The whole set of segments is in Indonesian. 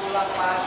Silakan Pak.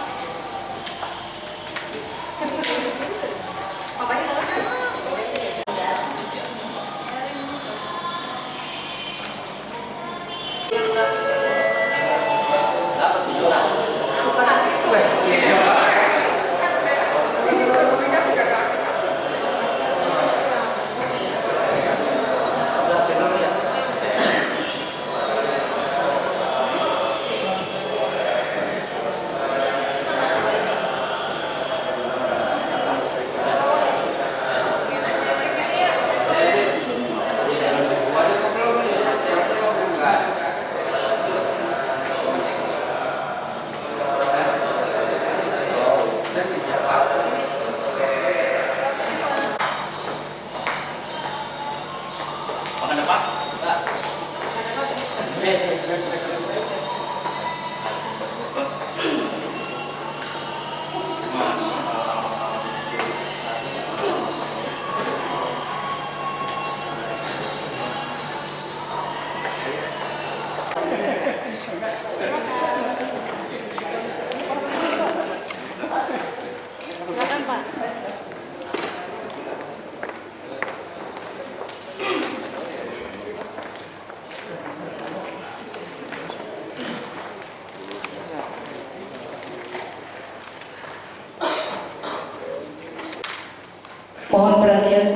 Mohon perhatian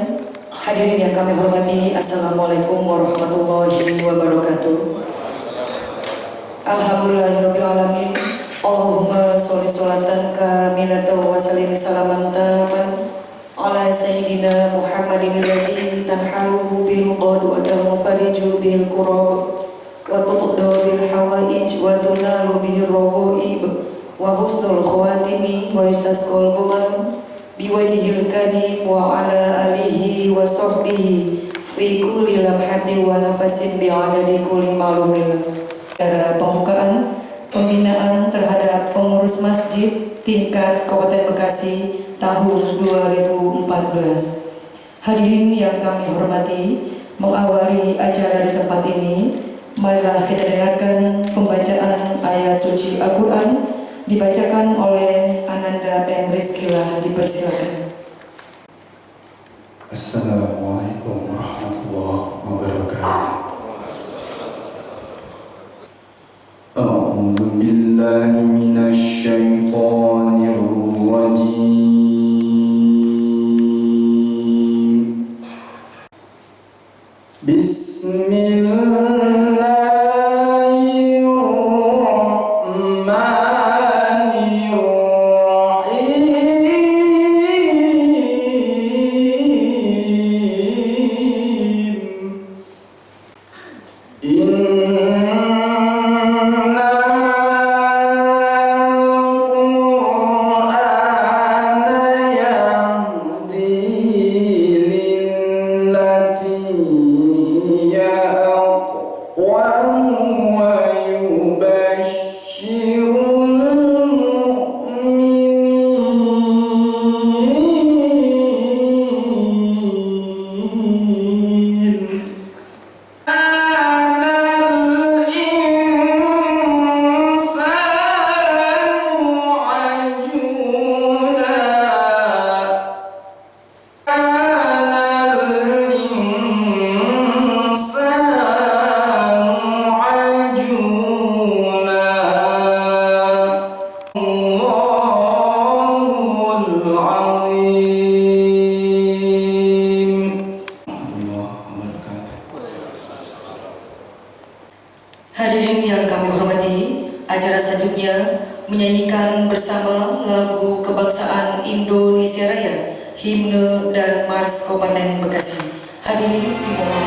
hadirin yang kami hormati. Assalamualaikum warahmatullahi wabarakatuh. Alhamdulillahirrahmanirrahim. Allahumma sholli sholatan kamilatan wa sallim salaman taman ala sayyidina Muhammadin alladhi tanhalu bil qad wa tanfariju bil qurab wa tuqda bil hawaij wa tunalu bil rawaib wa husnul khawatimi wa yustasqal ghamam biwajhil karim wa ala alihi wa sahbihi fi kulli lamhatin wa nafasin bi'adadi kulli ma'lumin. Cara pembukaan pembinaan terhadap pengurus masjid tingkat Kabupaten Bekasi tahun 2014. Hadirin yang kami hormati, mengawali acara di tempat ini, marilah kita dengarkan pembacaan ayat suci Al-Quran dibacakan oleh Ananda M. Rizkilah. Dipersilakan. Assalamualaikum warahmatullahi wabarakatuh. A'udzu billahi minasy syaithanir rajim. Hadirin yang kami hormati, acara selanjutnya menyanyikan bersama lagu kebangsaan Indonesia Raya, himne dan mars Kabupaten Bekasi. Hadirin dimohon.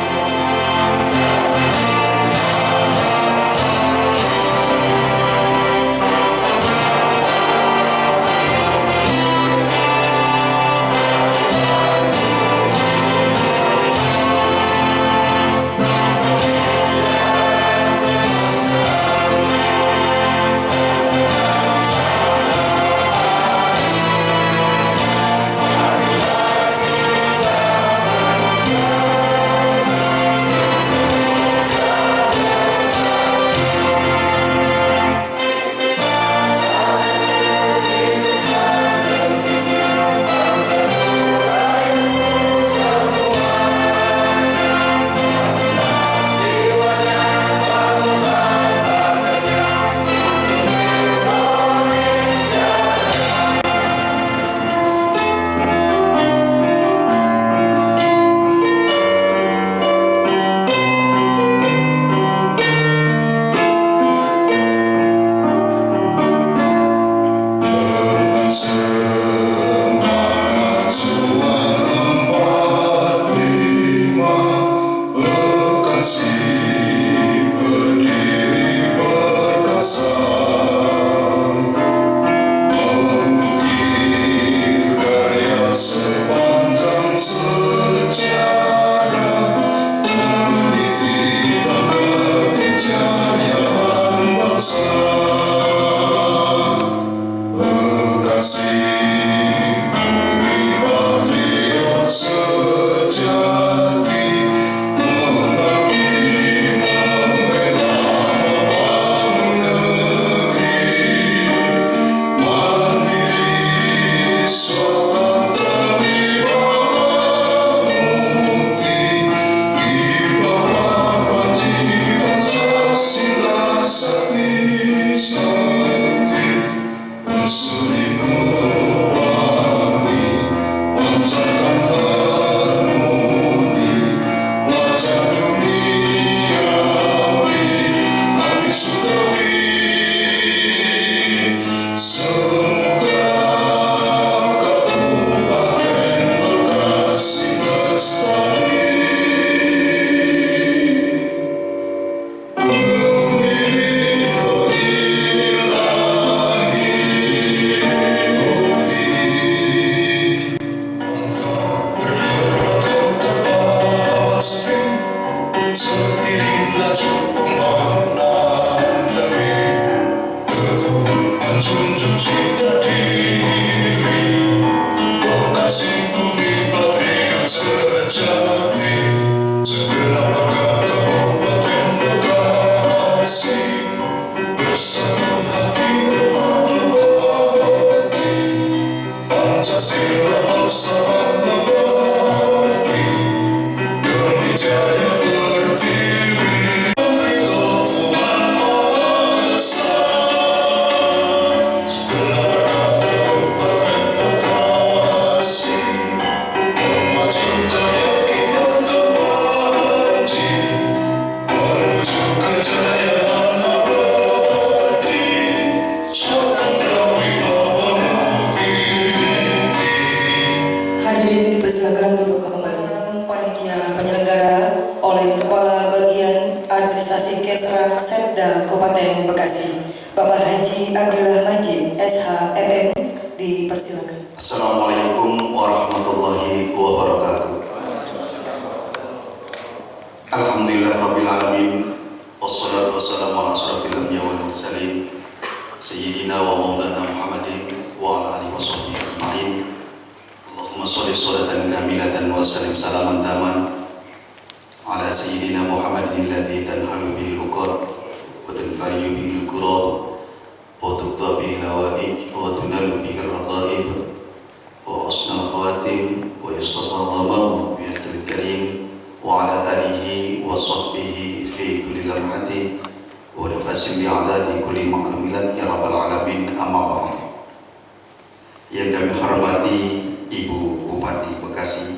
Hadirin dipersilakan duduk kembali. Panitia penyelenggara oleh Kepala Bagian Administrasi Kesra Setda Kabupaten Bekasi, Bapak Haji Abdullah Majid, SH MM, dipersilakan. Assalamualaikum warahmatullahi wabarakatuh. Alhamdulillah rabbil alamin. Wassalatu wassalamu ala asyrafil anbiya'i wal mursalin sayyidina wa maulana Muhammadin wa ala alihi washabbihi ajma'in. Allahumma shalli sholatan kamilatan wa sallim salaman taman ala sayyidina Muhammadin alladzi tanhalu bihi al-uqad wa tanfariju bihi al-kurab wa tuqda bihi al-hawaij wa tunalu bihi al-raqaib wa husnul khawatim wa yustasqa al-ghamam bi al karim wa ala alihi wa sahbihi fi kulli lamhati wa nafasin bi a'dadi kulli ma'lumilat ya rabbal alamin, amma ba'd. Yang kami hormati Ibu Bupati Bekasi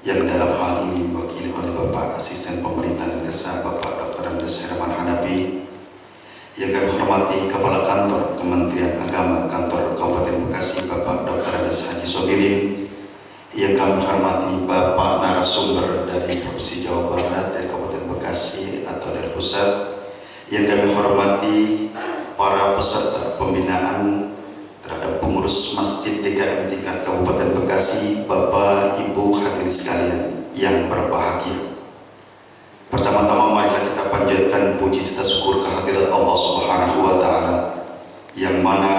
yang dalam hal ini diwakili oleh Bapak Asisten Pemerintahan Desa Bapak Dr. Andes Herman Hanafi, yang kami hormati Kepala Kantor Kementerian Agama Kantor Kabupaten Bekasi Bapak Dr. Andes Haji Sobirin, yang kami hormati Bapak narasumber dari Provinsi Jawa Barat dari Kabupaten Bekasi atau dari pusat, yang kami hormati para peserta pembinaan terhadap pengurus Masjid DKM tingkat Kabupaten Bekasi, Bapak Ibu hadirin sekalian yang berbahagia. Pertama-tama marilah kita panjatkan puji serta syukur kehadirat Allah Subhanahu wa taala, yang mana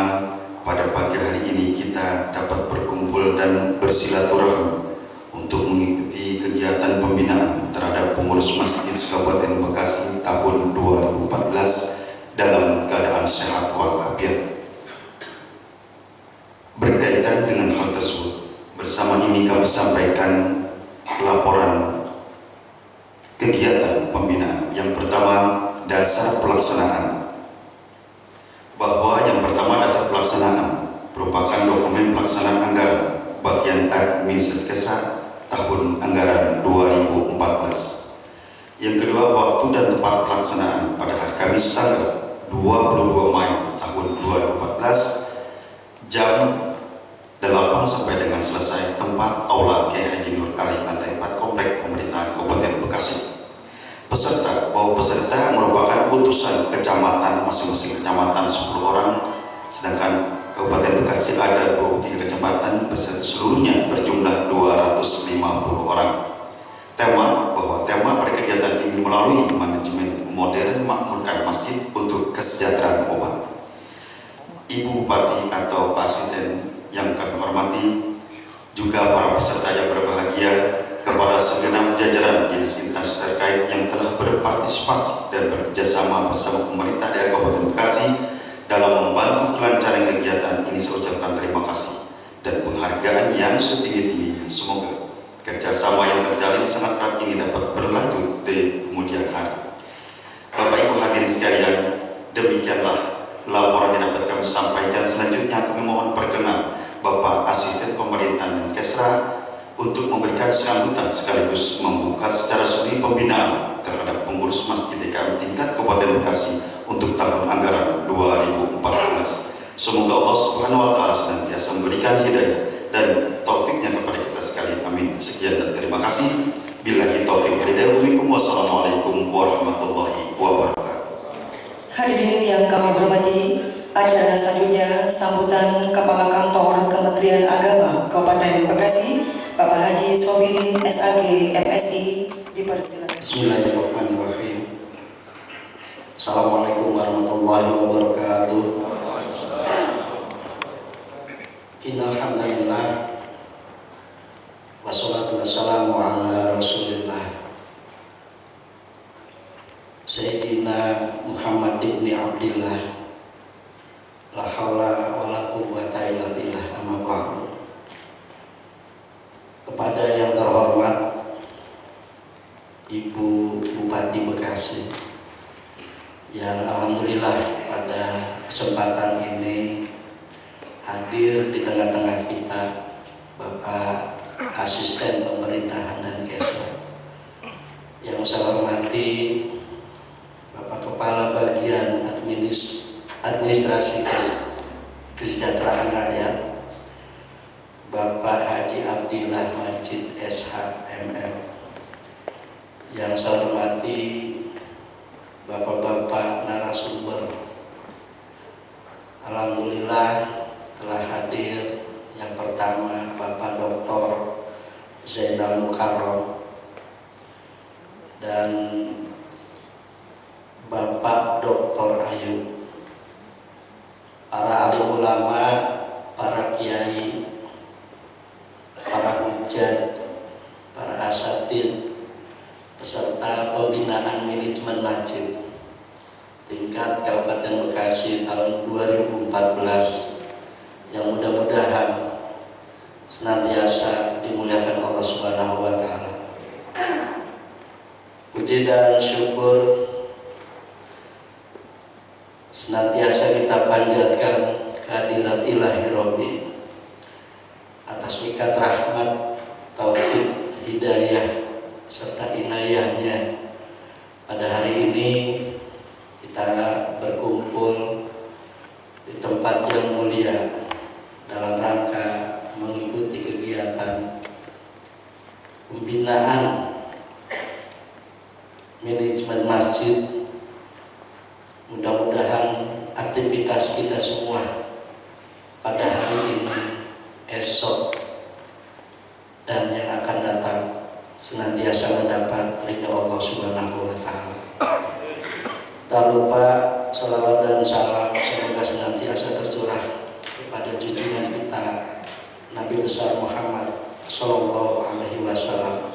pada pagi hari ini kita dapat berkumpul dan bersilaturahmi untuk mengikuti kegiatan pembinaan terhadap pengurus Masjid Kabupaten Bekasi tahun 2014 dalam keadaan sehat walafiat. Berkaitan dengan hal tersebut, bersama ini kami sampaikan laporan kegiatan pembinaan. Yang pertama, dasar pelaksanaan. Bahwa yang pertama, dasar pelaksanaan merupakan dokumen pelaksanaan anggaran bagian administrasi Kesra tahun anggaran 2014. Yang kedua, waktu dan tempat pelaksanaan pada hari Kamis tanggal 22 Mei tahun 2014 jam 8 sampai dengan selesai, tempat Aula Kiai Haji Nur Ali lantai 4 Komplek Pemerintahan Kabupaten Bekasi. Peserta, bahwa peserta merupakan utusan kecamatan, masing-masing kecamatan 10 orang, sedangkan Kabupaten Bekasi ada 23 kecamatan, peserta seluruhnya berjumlah 250 orang. Tema, bahwa tema pada kegiatan ini melalui manajemen modern makmurkan masjid untuk kesejahteraan umat. Ibu Bupati atau Pak Asisten yang kami hormati, juga para peserta yang berbahagia, kepada segenap jajaran dinas instansi terkait yang telah berpartisipasi dan bekerjasama bersama pemerintah daerah Kabupaten Bekasi dalam membantu kelancaran kegiatan ini, saya ucapkan terima kasih dan penghargaan yang setinggi-tingginya. Semoga kerjasama yang terjalin sangat erat ini dapat berlanjut di kemudian hari. Bapak Ibu hadirin sekalian, demikianlah laporan yang dapat kami sampaikan. Selanjutnya kami mohon perkenan Bapak Asisten Pemerintahan dan Kesra untuk memberikan sambutan sekaligus membuka secara resmi pembinaan terhadap pengurus Masjid DKM tingkat Kabupaten Bekasi untuk tahun anggaran 2014. Semoga Allah Subhanahu wa taala senantiasa memberikan hidayah dan taufiknya kepada kita sekalian. Amin. Sekian dan terima kasih. Billahi taufiq wal hidayah. Wassalamualaikum warahmatullahi wabarakatuh. Hadirin yang kami hormati, acara selanjutnya sambutan Kepala Kantor Kementerian Agama Kabupaten Bekasi, Bapak Haji Sobirin SAG MSI, dipersilakan. Bismillahirrahmanirrahim. Assalamualaikum warahmatullahi wabarakatuh. ini hadir di tengah-tengah kita Bapak Asisten Pemerintahan dan Kesra. Yang saya hormati Bapak Kepala Bagian Administrasi Kesejahteraan Rakyat Bapak Haji Abdillah Majid SH MM. Yang saya hormati Bapak-bapak narasumber, alhamdulillah telah hadir. Yang pertama Bapak Dr. Zainal Mukarram dan Bapak Dr. Ayub, para alim ulama, para kiai, para hujat, para asatid, peserta pembinaan manajemen masjid tingkat Kabupaten Bekasi tahun 2014 yang mudah-mudahan senantiasa dimuliakan Allah Subhanahu wa taala. Puji dan syukur senantiasa kita panjatkan kehadirat Ilahi Rabbi atas berkat rahmat, taufik, hidayah serta inayahnya. Pada hari ini kita berkumpul di tempat yang mulia dalam rangka mengikuti kegiatan pembinaan manajemen masjid. Mudah-mudahan aktivitas kita semua pada hari ini, esok, dan yang akan datang senantiasa mendapat ridha Allah Subhanahu wa taala. Tak lupa salawat dan salam semoga senantiasa tercurah kepada junjungan kita Nabi besar Muhammad sallallahu alaihi wasallam,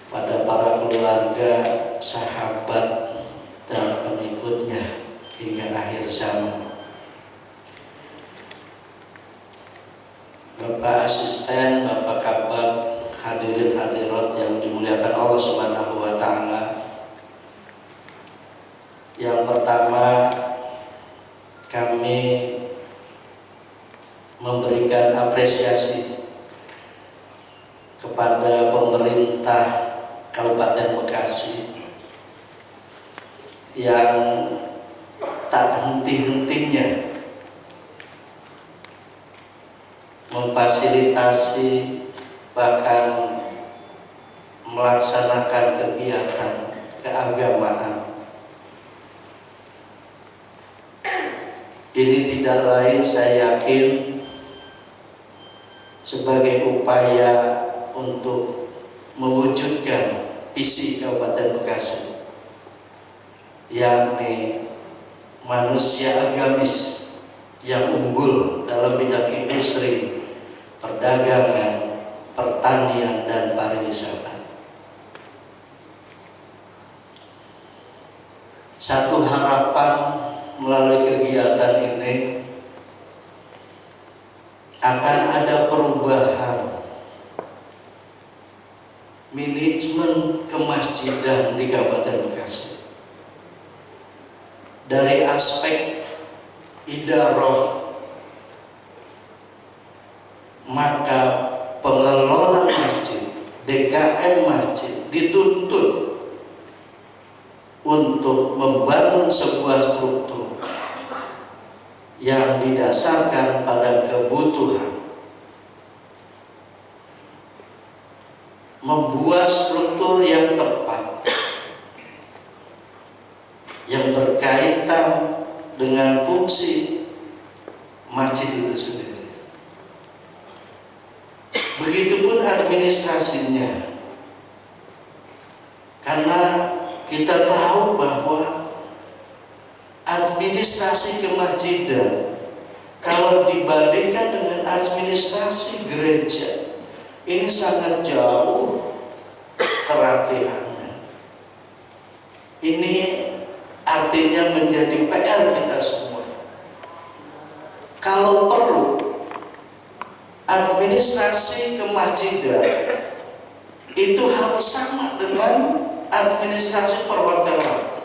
pada para keluarga, sahabat dan pengikutnya hingga akhir zaman. Bapak Asisten, Bapak Kabak, hadirin hadirat yang dimuliakan Allah Subhanahu wa taala. Yang pertama, kami memberikan apresiasi kepada pemerintah Kabupaten Bekasi yang tak henti-hentinya memfasilitasi bahkan melaksanakan kegiatan keagamaan. Ini tidak lain, saya yakin, sebagai upaya untuk mewujudkan visi Kabupaten Bekasi, yakni manusia agamis yang unggul dalam bidang industri, perdagangan, pertanian, dan pariwisata. Satu harapan melalui kegiatan ini akan ada perubahan manajemen kemasjidan di Kabupaten Bekasi. Dari aspek idarah, maka pengelola masjid, DKM masjid dituntut untuk membangun sebuah struktur yang didasarkan pada kebutuhan, membuat struktur yang tepat yang berkaitan dengan fungsi masjid itu sendiri. Begitupun administrasinya, karena kita tahu bahwa administrasi kemasjidan kalau dibandingkan dengan administrasi gereja ini sangat jauh kerapiannya. Ini artinya menjadi PR kita semua. Kalau perlu administrasi kemasjidan itu harus sama dengan administrasi perhotelan.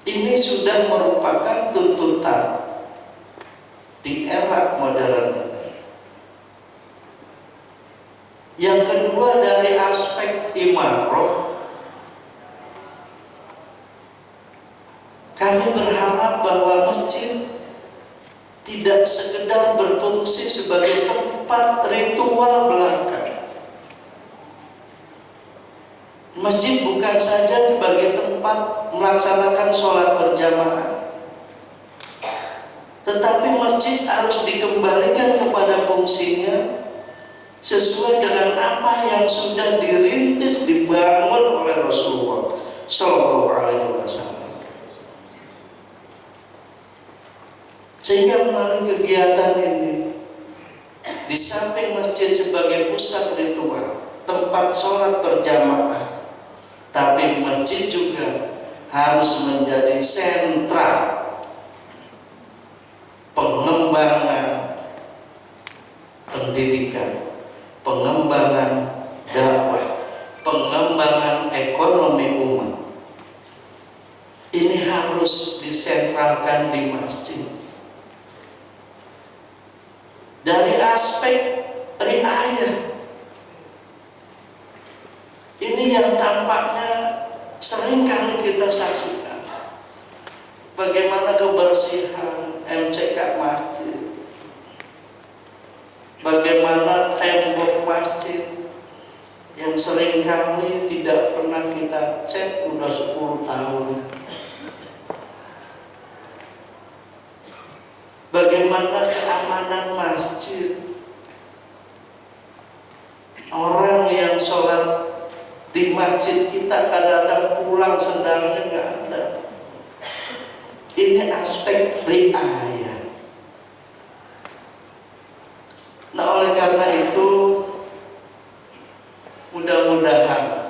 Ini sudah merupakan tuntutan era modern. Yang kedua, dari aspek imarah, kami berharap bahwa masjid tidak sekedar berfungsi sebagai tempat ritual belaka. Masjid bukan saja sebagai tempat melaksanakan sholat berjamaah, tetapi masjid harus dikembalikan kepada fungsinya sesuai dengan apa yang sudah dirintis, dibangun oleh Rasulullah Shallallahu Alaihi Wasallam. Sehingga melalui kegiatan ini, di samping masjid sebagai pusat ritual, tempat sholat berjamaah, tapi masjid juga harus menjadi sentra pengembangan pendidikan, pengembangan dakwah, pengembangan ekonomi umat. Ini harus disentralkan di masjid. Dari aspek riayah, ini yang tampaknya sering kali kita saksikan. Bagaimana kebersihan MCK masjid, bagaimana tembok masjid yang sering kali tidak pernah kita cek udah 10 tahun. Bagaimana keamanan masjid, orang yang sholat di masjid kita kadang-kadang pulang sendalnya nggak ada. Ini aspek riayah. Nah, oleh karena itu mudah-mudahan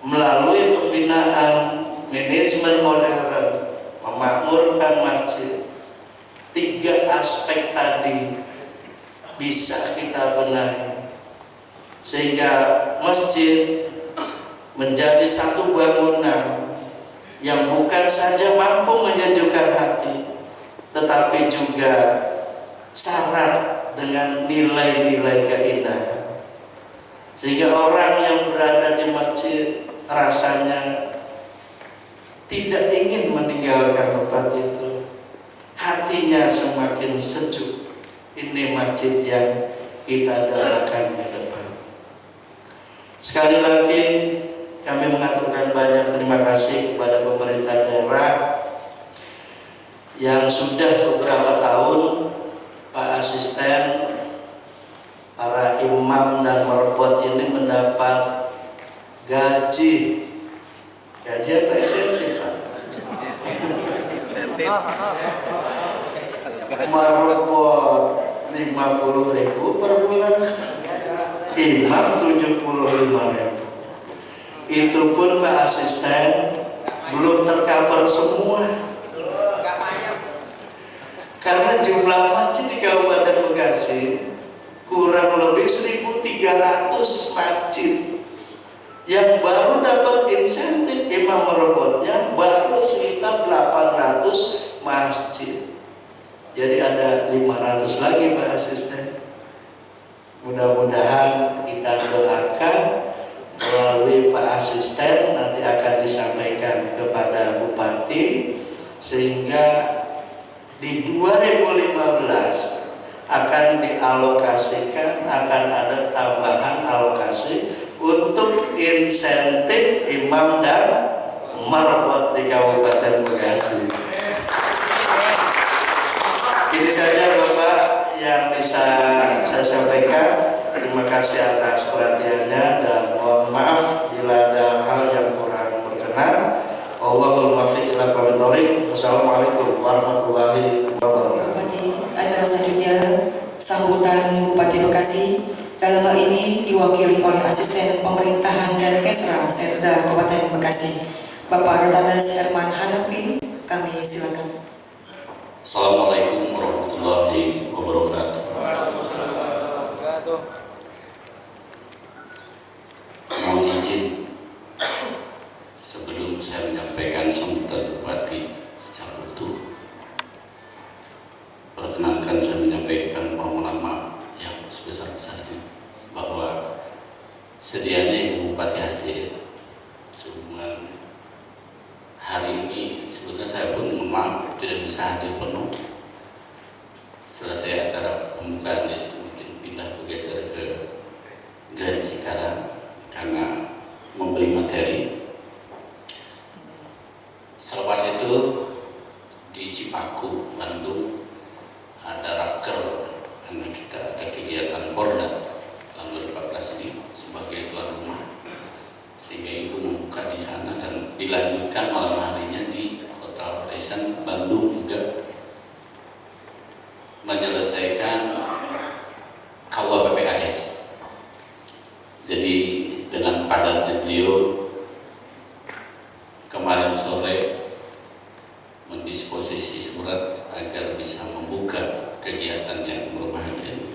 melalui pembinaan manajemen modern memakmurkan masjid, 3 aspek tadi bisa kita benahi sehingga masjid menjadi satu bangunan yang bukan saja mampu menyejukkan hati, tetapi juga syarat dengan nilai-nilai keindahan, sehingga orang yang berada di masjid rasanya tidak ingin meninggalkan tempat itu, hatinya semakin sejuk. Ini masjid yang kita doakan ke depan. Sekali lagi kami mengaturkan banyak terima kasih kepada pemerintah daerah yang sudah beberapa tahun, Pak Asisten, para imam dan merbot ini mendapat gaji apa insentif, Pak? Merbot 50.000 per bulan, imam 75.000. Itu pun Pak Asisten belum tercover semua, karena jumlah masjid di Kabupaten Bekasi kurang lebih 1.300 masjid yang baru dapat insentif imam merobotnya baru sekitar 800 masjid. Jadi ada 500 lagi Pak Asisten. Mudah-mudahan kita doakan melalui Pak Asisten nanti akan disampaikan kepada Bupati sehingga di 2015 akan dialokasikan, akan ada tambahan alokasi untuk insentif imam dan merbot di Kabupaten Bekasi. Ini saja Bapak yang bisa saya sampaikan. Terima kasih atas perhatiannya dan mohon maaf bila ada hal yang kurang berkenan. Allahumma muwaffiq ila aqwamit thoriq. Wassalamualaikum warahmatullahi wabarakatuh. Bagi acara selanjutnya sambutan Bupati Bekasi, dalam hal ini diwakili oleh Asisten Pemerintahan dan Kesra Setda Kabupaten Bekasi, Bapak Rotanas Herman Hanafi. Kami silakan. Assalamualaikum warahmatullahi wabarakatuh. Mohon izin sebelum saya menyampaikan sambutan Bupati secara utuh, perkenankan saya menyampaikan sedianya Ibu Bupati hadir. Semua hari ini sebetulnya saya pun mohon maaf tidak bisa hadir penuh. Selesai acara pembukaan mungkin pindah bergeser ke Grand Cikarang karena memberi materi. Selepas itu di Cipaku, Bandung ada raker karena kita ada kegiatan Porda tahun 2014 ini sebagai tuan rumah, sehingga Ibu membuka di sana dan dilanjutkan malam harinya di Hotel Horizon Bandung juga menyelesaikan KUA-PPAS. Jadi dengan padatnya beliau kemarin sore mendisposisi surat agar bisa membuka kegiatan yang berbahagia ini.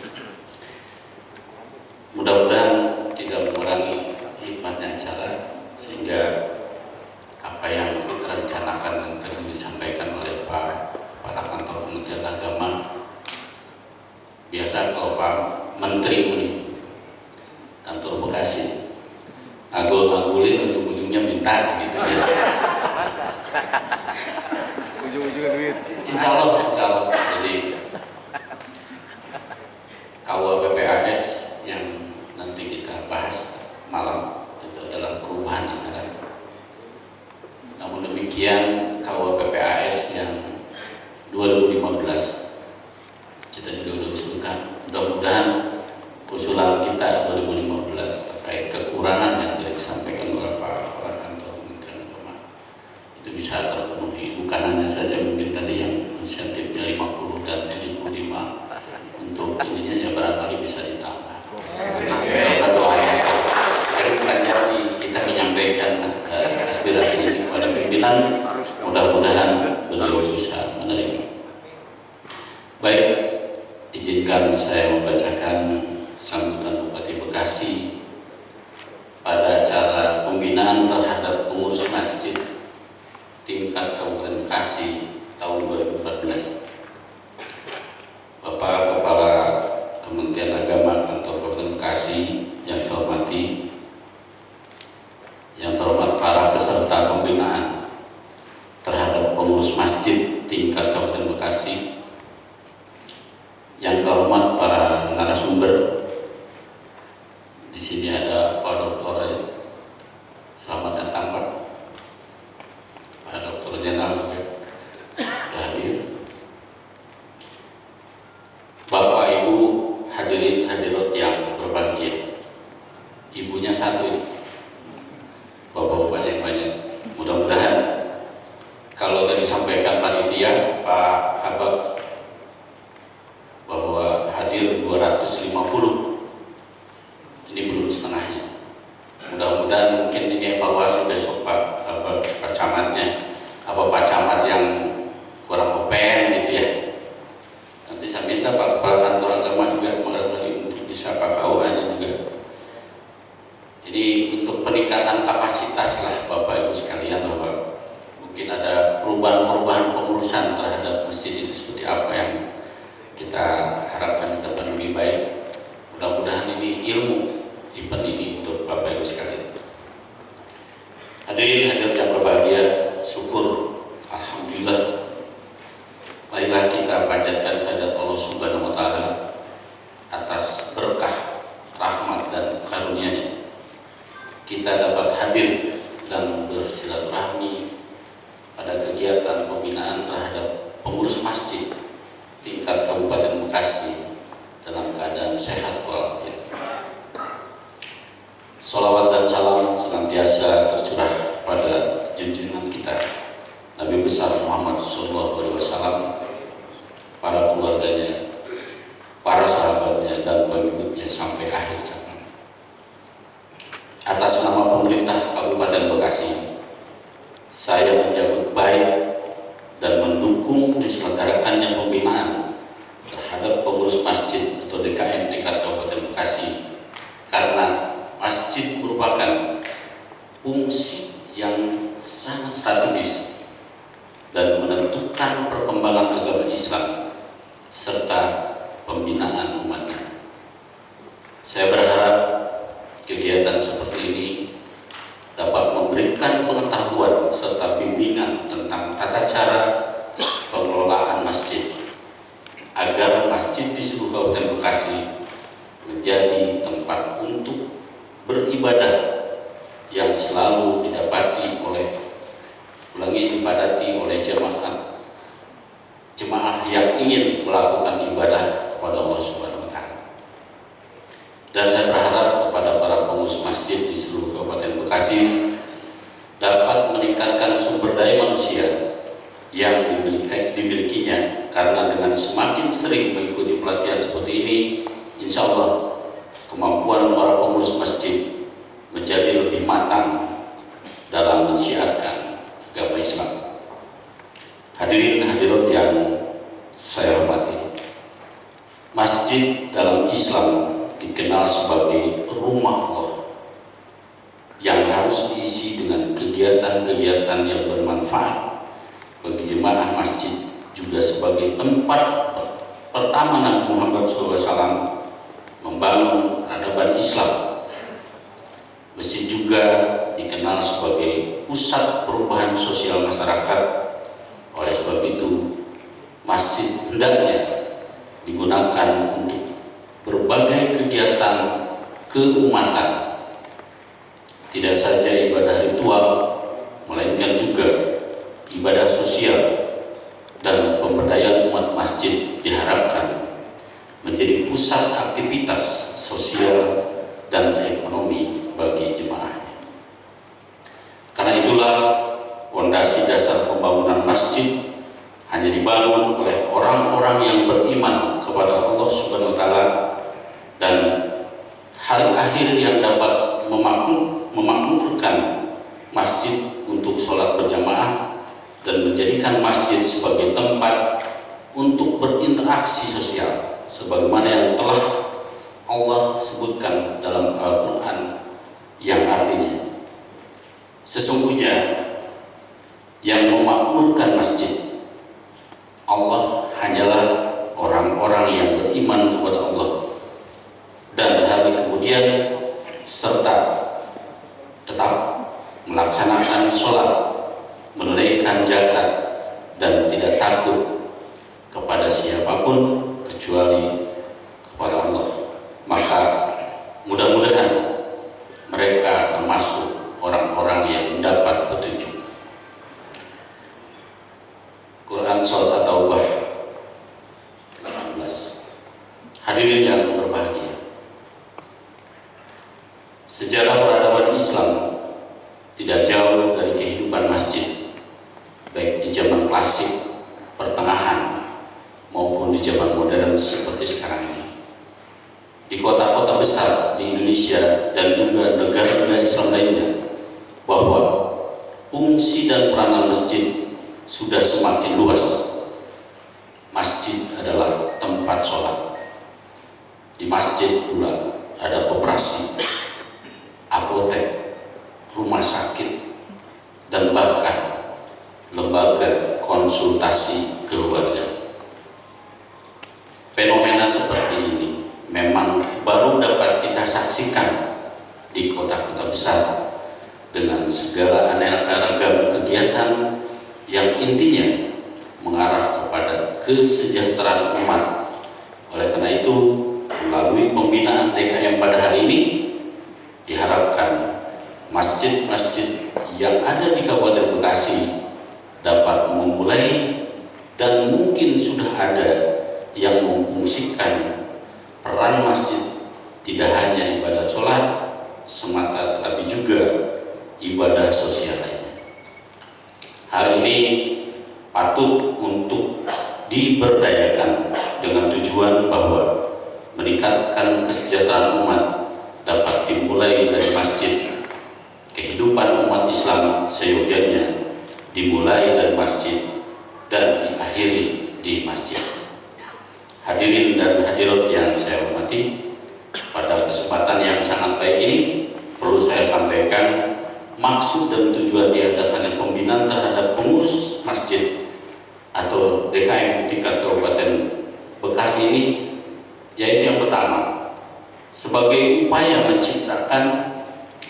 Mudah-mudahan tidak mengurangi hikmatnya acara, sehingga apa yang kita rencanakan dan tadi disampaikan oleh Pak Kepala Kantor Kementerian Agama. Biasa kalau Pak Menteri ini kantor Bekasi ngagul-ngagulin, ujung-ujungnya minta gitu biasa. Ujung-ujungnya duit. Insya Allah. Jadi KUA-PPAS yang nanti kita bahas malam itu adalah perubahan anggaran. Namun demikian KUA-PPAS yang 2015 kita juga sudah usulkan. Mudah-mudahan usulan kita 2015 terkait kekurangan yang tadi disampaikan oleh Pak Kepala Kantor Kementerian Agama itu bisa terpenuhi. Bukan hanya saja mungkin tadi yang insentifnya 50 dan 75 untuk ininya ya barangkali bisa ditambah. Kita doanya. Jadi bukan janji, kita menyampaikan aspirasi ini kepada pimpinan. Mudah-mudahan beliau bisa menerima. Baik, izinkan saya membacakan sambutan Bupati Bekasi pada acara pembinaan terhadap pengurus masjid tingkat Kabupaten Bekasi tahun 2014. Bapak Kepala Kementerian Agama Kantor Kabupaten Bekasi yang saya hormati, yang terhormat para peserta pembinaan terhadap pengurus masjid tingkat Kabupaten Bekasi, yang terhormat para narasumber. Di sini ada Pak Dr. Selamat datang Pak. Pak Dr. Jenderal juga sudah hadir. Bapak Ibu hadirin hadirat yang berbahagia. Ibunya satu, bapak-bapak yang banyak. Mudah-mudahan kalau tadi sampaikan panitia Pak Kabak bahwa hadir 250, ini belum setengahnya. Mudah-mudahan mungkin ini evaluasi besok Pak Camatnya, Pak Camat yang kurang open gitu ya. Nanti saya minta Pak Kepala Kantor Agama juga mengenai untuk bisa Pak KUA-nya juga. Ini untuk peningkatan kapasitas lah Bapak Ibu sekalian, bahwa mungkin ada perubahan-perubahan pengurusan terhadap masjid itu seperti apa yang kita harapkan ke depan lebih baik. Mudah-mudahan ini ilmu event ini untuk Bapak Ibu sekalian. Hadirin hadirat yang berbahagia, syukur alhamdulillah. Marilah kita panjatkan kehadirat Allah Subhanahu wa taala atas berkah, rahmat dan karunia-Nya. Kita dapat hadir dan bersilaturahmi pada kegiatan pembinaan terhadap pengurus masjid tingkat Kabupaten Bekasi dalam keadaan sehat walafiat. Salawat dan salam senantiasa tercurah pada junjungan kita Nabi besar Muhammad SAW, para keluarganya, para sahabatnya dan pengikutnya sampai akhir zaman. Atas nama pemerintah Kabupaten Bekasi, saya menyambut baik dan mendukung diselenggarakannya pembinaan terhadap pengurus masjid atau DKM tingkat Kabupaten Bekasi, karena masjid merupakan fungsi yang sangat strategis dan menentukan perkembangan agama Islam serta pembinaan umatnya. Saya berharap kegiatan memberikan pengetahuan serta bimbingan tentang tata cara pengelolaan masjid agar masjid di seluruh Kabupaten Bekasi menjadi tempat untuk beribadah yang selalu dipadati oleh jemaah yang ingin melakukan ibadah kepada Allah Subhanahu wa taala. Dan saya berharap kepada para pengurus masjid di seluruh Kabupaten Bekasi dapat meningkatkan sumber daya manusia yang dimilikinya, karena dengan semakin sering mengikuti pelatihan seperti ini, insya Allah kemampuan para pengurus masjid menjadi lebih matang dalam mensyiarkan agama Islam. Hadirin hadirat yang saya hormati, masjid dalam Islam dikenal sebagai rumah Allah yang harus diisi dengan kegiatan-kegiatan yang bermanfaat bagi jemaah masjid, juga sebagai tempat pertama Nabi Muhammad SAW membangun peradaban Islam. Masjid juga dikenal sebagai pusat perubahan sosial masyarakat. Oleh sebab itu, masjid hendaknya digunakan untuk berbagai kegiatan keumatan, tidak saja ibadah ritual, melainkan juga ibadah sosial, dan pemberdayaan umat. Masjid diharapkan menjadi pusat aktivitas sosial dan ekonomi bagi jemaahnya. Karena itulah fondasi dasar pembangunan masjid hanya dibangun oleh orang-orang yang beriman kepada Allah Subhanahu wa taala, dan hari akhir yang dapat memakmurkan masjid untuk sholat berjamaah dan menjadikan masjid sebagai tempat untuk berinteraksi sosial, sebagaimana yang telah Allah sebutkan dalam Al-Quran, yang artinya sesungguhnya yang memakmurkan masjid Allah hanyalah orang-orang yang beriman kepada Allah dan hari kemudian, serta tetap melaksanakan sholat, menunaikan zakat, dan tidak takut kepada siapapun kecuali kepada Allah. Maka mudah-mudahan mereka termasuk orang-orang yang mendapat petunjuk. Quran Surat At-Taubah 18. Hadirin yang berbahagia, sejarah peradaban Islam tidak jauh dari kehidupan masjid, baik di zaman klasik, pertengahan, maupun di zaman modern seperti sekarang ini. Di kota-kota besar di Indonesia dan juga negara-negara Islam lainnya, bahwa fungsi dan peranan masjid sudah semakin luas. Masjid adalah tempat sholat. Di masjid pula ada koperasi, apotek, rumah sakit, dan bahkan lembaga konsultasi keluarga. Fenomena seperti ini memang baru dapat kita saksikan di kota-kota besar dengan segala aneka ragam kegiatan yang intinya mengarah kepada kesejahteraan umat. Oleh karena itu, melalui pembinaan DKM pada hari ini, diharapkan masjid-masjid yang ada di Kabupaten Bekasi dapat memulai, dan mungkin sudah ada yang memfungsikan peran masjid tidak hanya ibadah sholat semata, tetapi juga ibadah sosial lainnya. Hal ini patut untuk diberdayakan dengan tujuan bahwa meningkatkan kesejahteraan umat dapat dimulai dari masjid. Kehidupan umat Islam seyogyanya dimulai dari masjid dan diakhiri di masjid. Hadirin dan hadirat yang saya hormati, pada kesempatan yang sangat baik ini perlu saya sampaikan maksud dan tujuan diadakannya pembinaan terhadap pengurus masjid atau DKM tingkat Kabupaten Bekasi ini, yaitu yang pertama, sebagai upaya menciptakan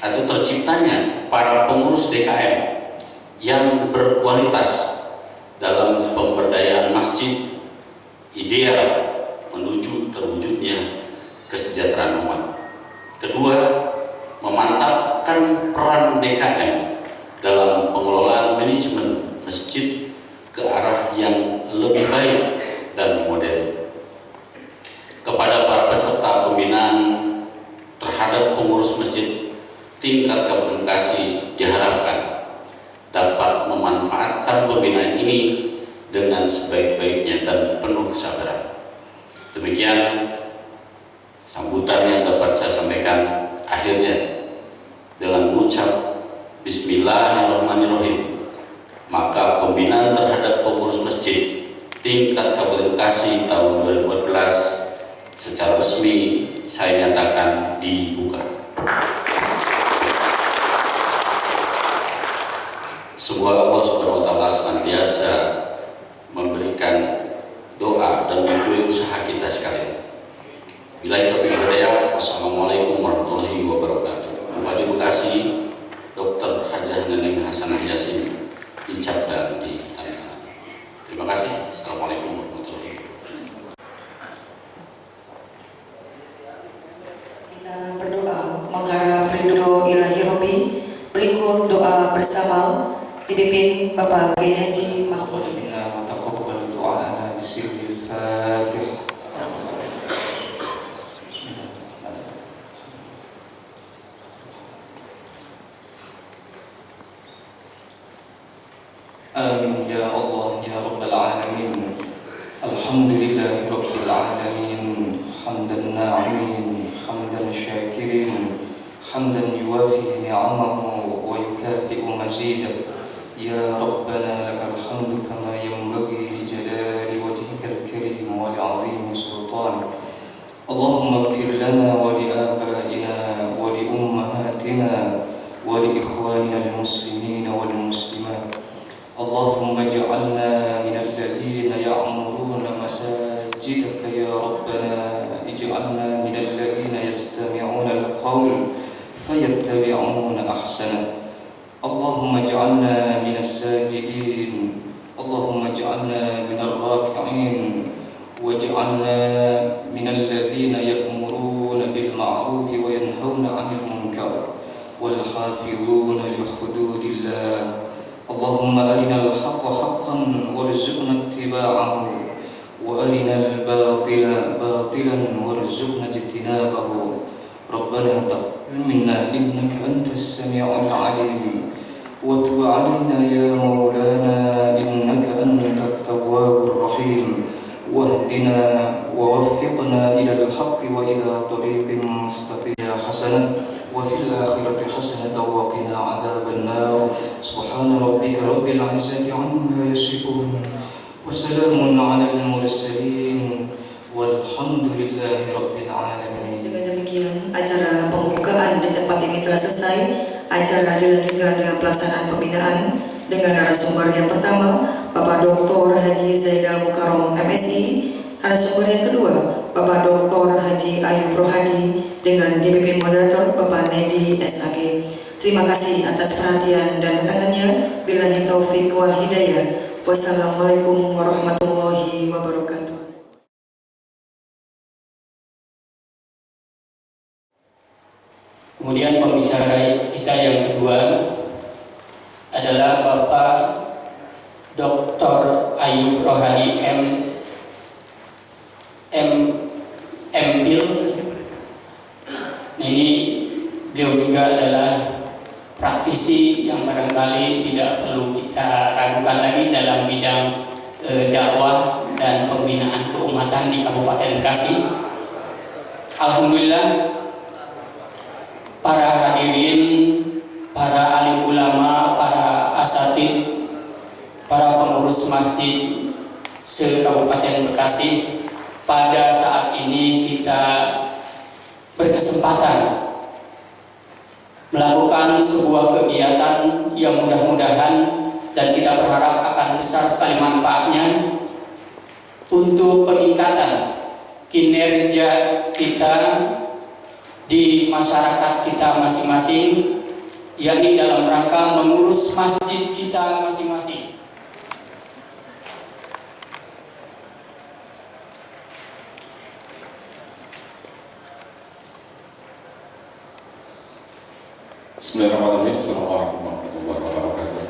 atau terciptanya para pengurus DKM yang berkualitas dalam pemberdayaan masjid ideal menuju terwujudnya kesejahteraan umat. Kedua, memantapkan peran DKM dalam pengelolaan manajemen masjid ke arah yang lebih baik dan modern. Kepada para peserta pembinaan terhadap pengurus masjid, tingkat Kabupaten Bekasi diharapkan dapat memanfaatkan pembinaan ini dengan sebaik-baiknya dan penuh kesabaran. Demikian sambutan yang dapat saya sampaikan. Akhirnya dengan mengucap Bismillahirrahmanirrahim, maka pembinaan terhadap pengurus masjid tingkat Kabupaten Bekasi tahun 2014 secara resmi saya nyatakan dibuka. Semoga Allah Subhanahu wa taala senantiasa memberikan doa dan membimbing usaha kita sekalian. Billahi taufiq wal hidayah. Wassalamualaikum warahmatullahi wabarakatuh. Bupati Bekasi Dr. Hajah Neneng Hasanah Yasin dicap dan ditandatangan. Terima kasih. Assalamualaikum warahmatullahi wabarakatuh. Kita berdoa mengharap ridho ilahi Rabbi. Berikut doa bersama dipimpin Bapak Kiai Haji Mahmud. Inna wa taqabbal du'ana bisirril Fatihah. Amin ya Allah ya Rabbal Alamin. Alhamdulillahi Rabbil Alamin. Hamdan na'imin, hamdan syakirin, hamdan yuwafi ni'amahu wa yukafi'u mazidah. Ya Rabbana lakal hamdu kama yanbaghi li jalali wajhikal karim wa li'azimi sultan. Allahumma ighfir lana wa li abaina wa li ummahatina wa li ikhwanina al-muslimina wal muslimat. Allahumma ij'alna minal ladzina ya'muruna masajidaka ya Rabbana, ij'alna minal ladzina yastami'una al-qawl fayattabi'una ahsana. Allahumma ij'alna minas sajidin, Allahumma ij'alna minal raki'in, waj'alna minal ladzina ya'muruna bil ma'ruf wa yanhauna 'anil munkar wal hafizuna li hududillah. Allahumma arinal haqqa haqqan warzuqna ittiba'ahu wa arinal batila batilan warzuqna ijtinabahu. Rabbana taqabbal minna innaka antas sami'ul 'alim wa tub 'alaina ya maulana innaka antat tawwabur rahim. Wahdina wa waffiqna ila al-haqqi wa ila tariqin mustaqim. Ya hasanah wa fil akhirati hasanatan wa qina 'adzaban nar. Subhana rabbika rabbil 'izzati 'amma yasifun wa salamun 'alal mursalin walhamdulillahi rabbil alamin. Dengan demikian, acara pembukaan di tempat ini telah selesai. Acara dilanjutkan dengan pelaksanaan pembinaan dengan narasumber yang pertama, Bapak Dr. Haji Zainal Mukarram MSI. Narasumber yang kedua, Bapak Dr. Haji Ayub Rohadi dengan dipimpin moderator Bapak Nedi SAG. Terima kasih atas perhatian dan datangannya. Billahi taufiq wal hidayah. Wassalamualaikum warahmatullahi wabarakatuh. Kemudian pembicara kita yang kedua adalah Bapak Dr. Ayub Rohadi MPhil. Ini beliau juga adalah praktisi yang barangkali tidak perlu kita ragukan lagi dalam bidang dakwah dan pembinaan keumatan di Kabupaten Bekasi. Alhamdulillah, para hadirin, para alim ulama, para asatid, para pengurus masjid se-Kabupaten Bekasi, pada saat ini kita berkesempatan melakukan sebuah kegiatan yang mudah-mudahan dan kita berharap akan besar sekali manfaatnya untuk peningkatan kinerja kita di masyarakat kita masing-masing, yakni dalam rangka mengurus masjid kita masing-masing. Bismillahirrahmanirrahim. Assalamualaikum warahmatullahi wabarakatuh.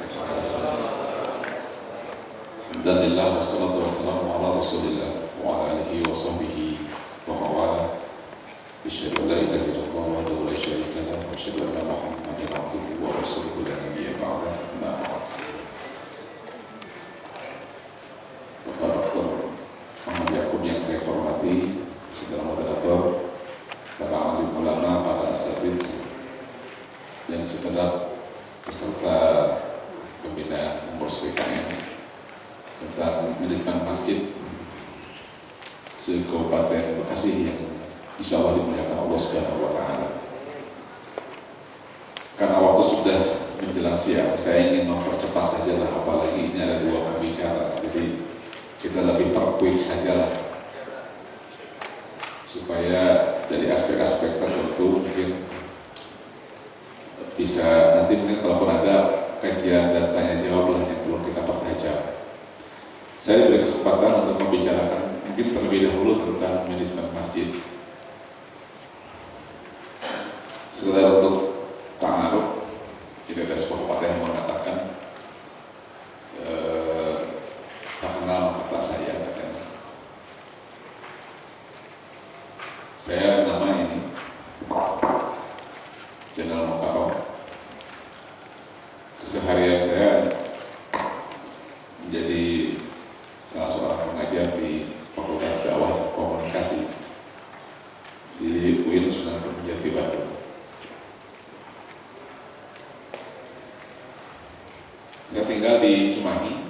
Alhamdulillah wassalatu wassalamu ala Rasulillah wa ala alihi wa sahbihi wa mawala. Asyhadu an la ilaha illallah wahdahu la syarika lah wa asyhadu anna Muhammadan abduhu wa rasuluhu la nabiyya ba'da. Amma ba'd. Bapak Dr. Muhammad Yaqub yang saya hormati, saudara moderator, para alim ulama, para asatidz dan segenap peserta pembinaan pengurus PKN tentang manajemen masjid se-Kabupaten Bekasi yang insya Allah dimuliakan Allah Subhanahu wa Ta'ala. Karena waktu sudah menjelang siang, saya ingin mempercepat saja lah, apalagi ini ada dua pembicara, jadi kita lebih perkuik saja lah, supaya dari aspek-aspek tertentu mungkin bisa nanti mungkin kalaupun ada kajian dan tanya jawab lah yang perlu kita pertajam. Saya diberi kesempatan untuk membicarakan mungkin terlebih dahulu tentang manajemen masjid. Sekedar untuk ta'aruf, tidak ada sebuah pepatah yang mengatakan tak kenal maka tak sayang, katanya. Saya nama ini Jenderal Mukarram. Keseharian saya menjadi salah seorang pengajar di Fakultas Dakwah dan Komunikasi di UIN Sunan Gunung Jati Bandung. Saya tinggal di Cimahi,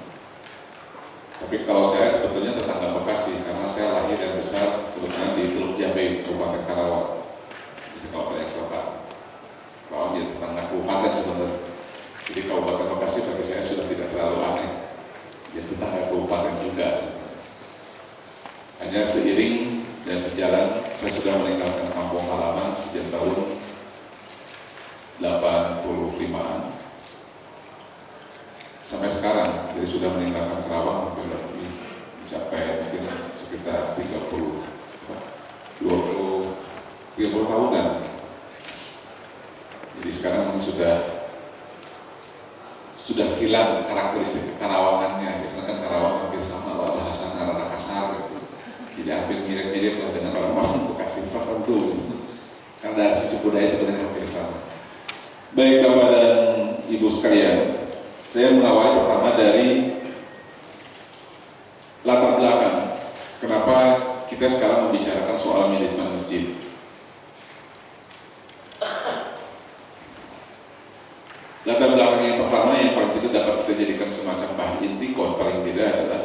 tapi kalau saya sebetulnya tetangga Bekasi karena saya lahir dan besar kebetulan di Teluk Jambe, Kabupaten Karawang. Jadi kalau banyak kota, kalau dia tetangga kabupaten sebenarnya. Jadi Kabupaten Bekasi bagi saya sudah tidak terlalu aneh. Dia tetangga kabupaten juga sebenarnya. Hanya seiring dan sejalan saya sudah meninggalkan kampung halaman sejak tahun 85-an sampai sekarang. Jadi sudah meninggalkan Karawang hampir lebih mencapai mungkin sekitar 30 tahunan. Jadi sekarang sudah hilang karakteristik Karawangannya. Biasanya kan Karawang hampir sama lah, bahasa rada kasar gitu. Jadi hampir mirip-mirip lah dengan orang-orang Bekasi tertentu. Karena dari sisi budaya sebenarnya hampir sama. Baik Bapak dan Ibu sekalian, saya mengawali pertama dari latar belakang. Kenapa kita sekarang membicarakan soal manajemen masjid? Latar belakang yang pertama yang paling tidak dapat kita jadikan semacam bahan intikon paling tidak adalah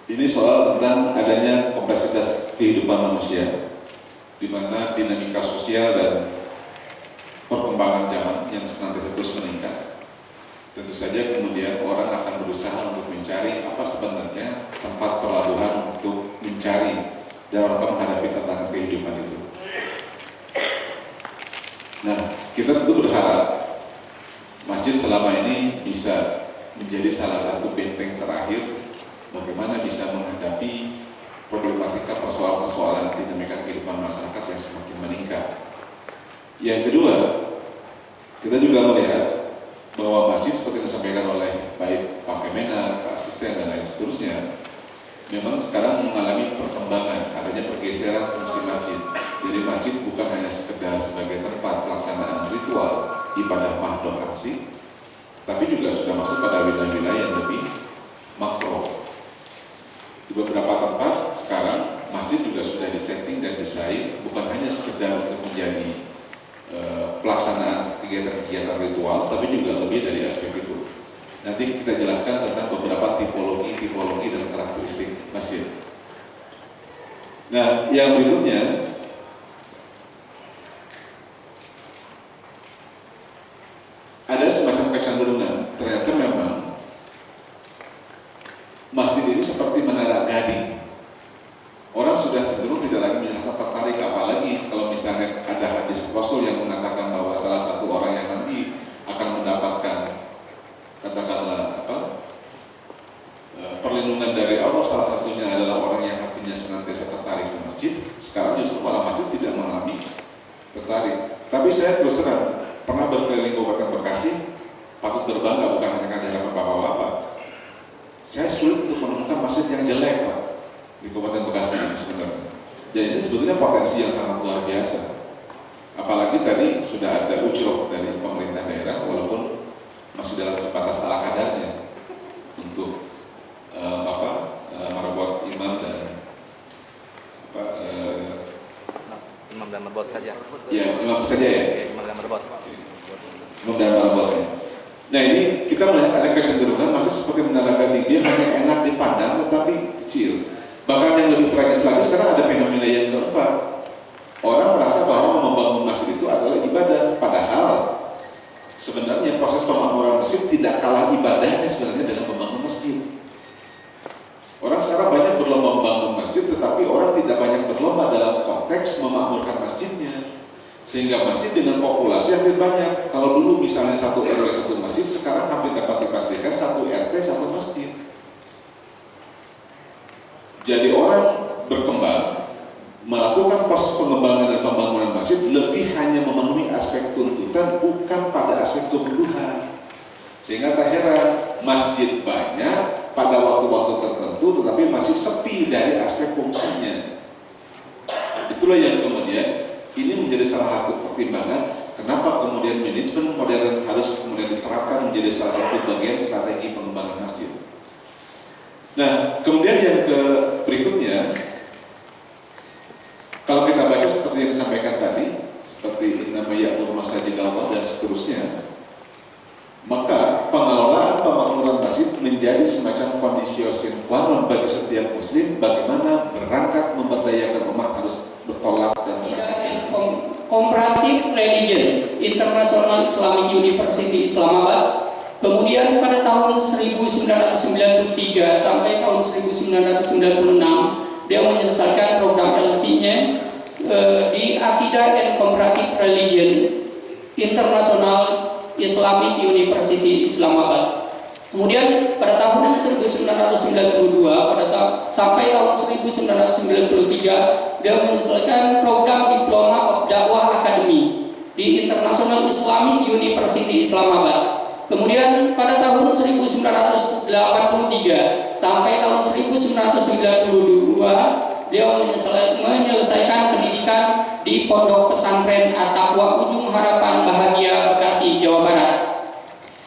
ini soal tentang adanya kompleksitas kehidupan manusia, di mana dinamika sosial dan perkembangan zaman yang senantiasa terus meningkat. Tentu saja kemudian orang akan berusaha untuk mencari apa sebenarnya tempat pelabuhan untuk mencari dalam rangka menghadapi tantangan kehidupan itu. Nah, kita tentu berharap masjid selama ini bisa menjadi salah satu benteng terakhir bagaimana bisa menghadapi problematika persoalan-persoalan dinamika kehidupan masyarakat yang semakin meningkat. Yang kedua, kita juga melihat bahwa masjid seperti yang disampaikan oleh baik Pak Kemenak, Pak Asisten dan lain seterusnya, memang sekarang mengalami perkembangan, adanya pergeseran fungsi masjid. Jadi masjid bukan hanya sekedar sebagai tempat pelaksanaan ritual ibadah mahdoh aksi, tapi juga sudah masuk pada wilayah-wilayah yang lebih makro. Di beberapa tempat sekarang masjid juga sudah disetting dan desain bukan hanya sekedar untuk menjadi pelaksanaan kegiatan-kegiatan ritual, tapi juga lebih dari aspek itu. Nanti kita jelaskan tentang beberapa tipologi dan karakteristik masjid. Nah, yang berikutnya ada semacam kecenderungan. Ternyata memang masjid ini seperti menara gading. Orang sudah cenderung saya terus terang pernah berkeliling Kabupaten Bekasi, patut berbangga bukan hanya karena harapan bapak-bapak. Saya sulit untuk menemukan masjid yang jelek, Pak, di Kabupaten Bekasi ini sebenarnya. Dan ini sebetulnya potensi yang sangat luar biasa. Apalagi tadi sudah ada ucrop dari pemerintah daerah, walaupun masih dalam sebatas ala kadarnya untuk merebut imam dan imam dan merbot saja. Ya, imam saja ya. Imam dan merbot. Imam dan merbot. Nah, ini kita melihat ada kecenderungan masjid seperti menandakan dia hanya enak dipandang tetapi kecil. Bahkan yang lebih tragis lagi sekarang ada fenomena yang keempat. Orang merasa bahwa membangun masjid itu adalah ibadah, padahal sebenarnya proses pemakmuran masjid tidak kalah ibadahnya sebenarnya dengan membangun masjid. Orang sekarang banyak berlomba membangun masjid, tetapi orang tidak banyak berlomba dalam konteks memakmurkan masjidnya. Sehingga masjid dengan populasi hampir banyak. Kalau dulu misalnya 1 RW 1 masjid, sekarang hampir dapat dipastikan 1 RT 1 masjid. Jadi orang berkembang, melakukan proses pengembangan dan pembangunan masjid lebih hanya memenuhi aspek tuntutan, bukan pada aspek kebutuhan. Sehingga tak heran masjid banyak pada waktu-waktu tertentu, tetapi masih sepi dari aspek fungsinya. Itulah yang kemudian ini menjadi salah satu pertimbangan kenapa kemudian manajemen modern harus kemudian diterapkan menjadi salah satu bagian strategi pengembangan masjid. Nah, kemudian yang berikutnya, kalau kita baca seperti yang disampaikan tadi, seperti nama ya'muru masajid Allah dan seterusnya, maka pengelolaan pemakmuran masjid menjadi semacam kondisio sine qua non bagi setiap muslim bagaimana berangkat memberdayakan umat harus bertolak dan Comparative Religion International Islamic University Islamabad. Kemudian pada tahun 1993 sampai tahun 1996 dia menyelesaikan program LC-nya di Aqidah and Comparative Religion International Islamic University Islamabad. Kemudian pada tahun 1992 sampai tahun 1993 dia menyelesaikan program Diploma of Dakwah Academy di International Islamic University Islamabad. Kemudian pada tahun 1983 sampai tahun 1992 dia menyelesaikan pendidikan di Pondok Pesantren At-Taqwa Ujung Harapan Bahagia Bekasi, Jawa Barat.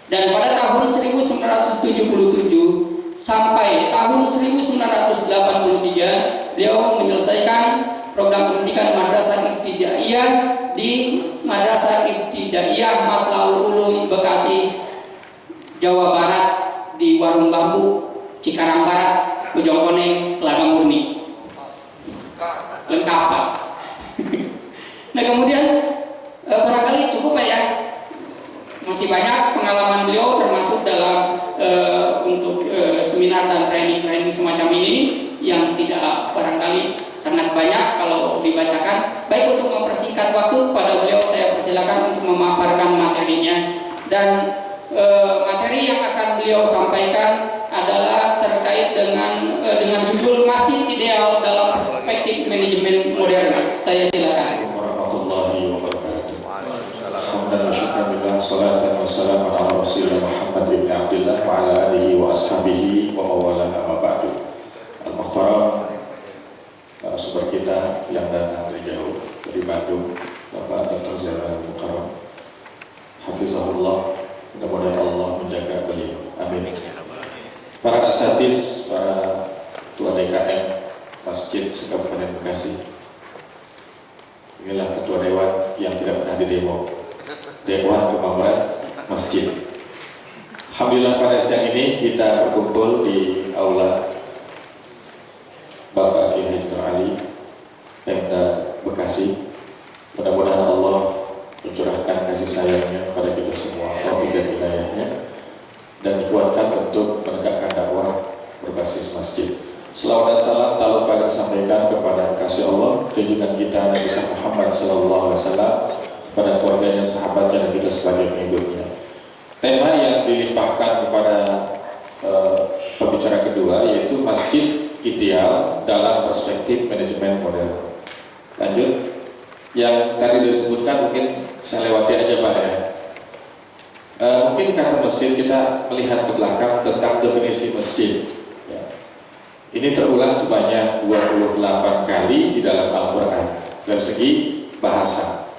Dan pada tahun 1977 sampai tahun 1983 beliau menyelesaikan program pendidikan Madrasah Ibtidaiyah di Madrasah Ibtidaiyah Matlaul Ulum Bekasi, Jawa Barat, di Warung Bambu, Cikarang Barat, Bojongkoneng, Telaga Murni. Lengkap, Pak. Nah, kemudian barangkali cukup Pak ya. Masih banyak pengalaman beliau termasuk dalam untuk seminar dan training semacam ini yang tidak barangkali sangat banyak kalau dibacakan. Baik, untuk mempersingkat waktu pada beliau saya persilakan untuk memaparkan materinya. Dan materi yang akan beliau sampaikan adalah terkait dengan judul Masjid Ideal dalam Perspektif Manajemen Modern. Saya silakan. Warahmatullahi wabarakatuh. Alhamdulillah, syukurillah, salatan wassalamu ala Rasulillah Muhammad ibn Abdillah wa ala alihi wa ashabihi wa mawala amma ba'du. Al-Muhtaram, narasumber kita yang datang dari jauh dari Bandung, Bapak Dr. Zainal Mukarram, hafizahullah, mudah-mudahan Allah menjaga beliau. Amin. Para asatiz, para ketua DKM Masjid Kabupaten Bekasi, inilah ketua dewan yang tidak pernah didemo, Dewan Kemakmuran Masjid. Alhamdulillah pada siang ini kita berkumpul di aula Bapak Kiai Haji Nur Ali, Pemda Bekasi. Mudah-mudahan Allah mencurahkan kasih sayangnya kepada kita semua, taufik dan hidayahnya, dan dikuatkan untuk menegakkan dakwah berbasis masjid. Selawat dan salam tak lupa kita sampaikan kepada kasih Allah, junjungan kita Nabi Muhammad SAW, kepada keluarganya, sahabatnya, dan kita sebagai pengikutnya. Tema yang dilimpahkan kepada pembicara kedua yaitu masjid ideal dalam perspektif manajemen modern. Lanjut, yang tadi disebutkan mungkin saya lewati aja Pak ya. Mungkin kata masjid kita melihat ke belakang tentang definisi masjid ya. Ini terulang sebanyak 28 kali di dalam Al-Quran dari segi bahasa.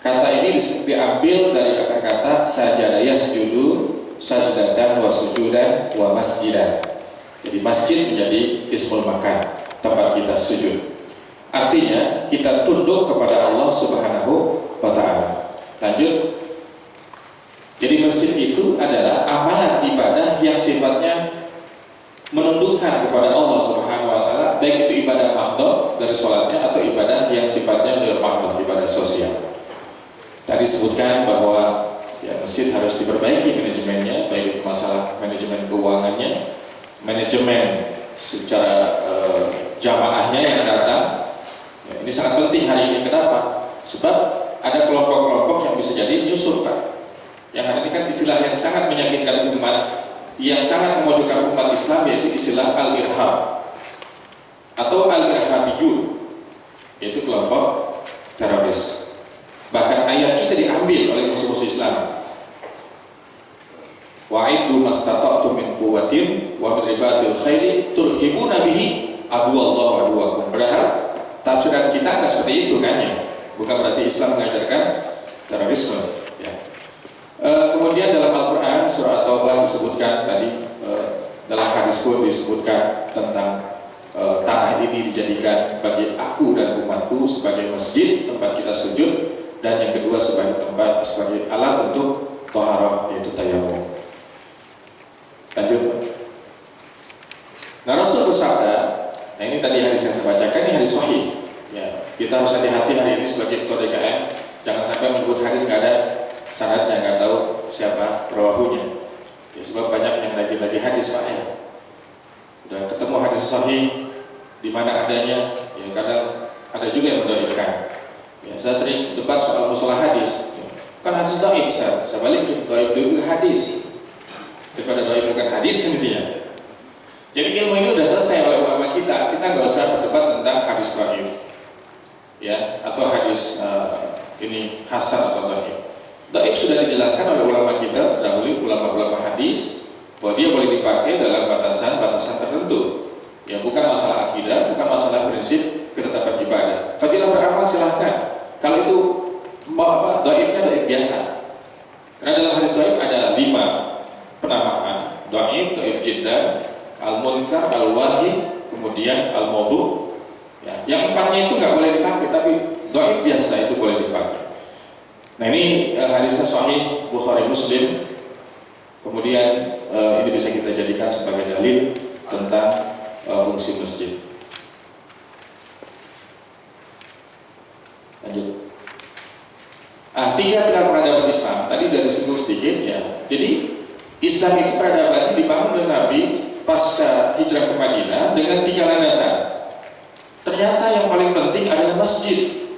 Kata ini diambil dari akar kata sajada yasjudu sajdatan wa sujudan wa masjidan. Jadi masjid menjadi ismul makan, tempat kita sujud. Artinya kita tunduk kepada Allah Subhanahu wa ta'ala. Lanjut. Jadi masjid itu adalah amalan ibadah yang sifatnya menundukkan kepada Allah Subhanahu wa ta'ala, baik itu ibadah mahdhah dari sholatnya atau ibadah yang sifatnya ghair mahdhah, ibadah sosial. Tadi sebutkan bahwa ya, masjid harus diperbaiki manajemennya, baik itu masalah manajemen keuangannya, manajemen secara jamaahnya yang datang. Ya, ini sangat penting hari ini. Kenapa? Sebab ada kelompok-kelompok yang bisa jadi nyusul Pak. Yang hari ini kan istilah yang sangat menyakitkan umat, yang sangat memojokkan umat Islam, yaitu istilah al-irhab atau al-irhabiyun, yaitu kelompok teroris. Bahkan ayat kita diambil oleh musuh-musuh Islam. Wa'iddu mastata'tum min quwwatin wa min ribatil khairi turhibuna bihi aduwallahu aduwakum. Padahal tafsiran kita enggak seperti itu kan ya. Bukan berarti Islam mengajarkan terorisme ya. Kemudian dalam Al-Quran surah At-Taubah disebutkan tadi, dalam hadis pun disebutkan tentang tanah ini dijadikan bagi aku dan umatku sebagai masjid, tempat kita sujud, dan yang kedua sebagai alat untuk thaharah, yaitu tayamum. Lanjut. Nah, Rasul bersabda, nah ini tadi hadis yang saya bacakan, ini hadis sahih ya. Kita harus hati-hati hari ini sebagai ketua DKM, jangan sampai menyebut hadis nggak ada sanadnya, nggak tahu siapa rawahunya ya, sebab banyak yang lagi hadis Pak ya. Udah ketemu hadis sahih di mana adanya ya, kadang ada juga yang mendoaifkan ya. Saya sering debat soal musalah hadis ya. Kan hadis dhaif, saya balikin dhaif dulu hadis daripada dhaif bukan hadis intinya. Jadi ilmu ini udah selesai oleh ulama kita nggak usah berdebat tentang hadis dhaif ya, atau hadis ini hasan atau dhaif. Dhaif sudah dijelaskan oleh ulama kita terdahulu, ulama-ulama hadis, bahwa dia boleh dipakai dalam batasan-batasan tertentu. Ya, bukan masalah akidah, bukan masalah prinsip ketetapan ibadah. Fadilah beramal silahkan. Kalau itu dhaifnya dhaif biasa. Karena dalam hadis dhaif ada 5 penamaan: dhaif, dhaif jiddan, al-munkar, al-wahi, kemudian al-mawdu. Ya, yang 4-nya itu nggak boleh dipakai, tapi dhaif biasa itu boleh dipakai. Nah, ini hadisnya sahih Bukhari Muslim. Kemudian ini bisa kita jadikan sebagai dalil tentang fungsi masjid. Lanjut. 3 pilar peradaban Islam. Tadi udah disinggung sedikit ya. Jadi Islam itu peradabannya dibangun oleh Nabi pasca hijrah ke Madinah dengan 3 landasan. Ternyata yang paling penting adalah masjid.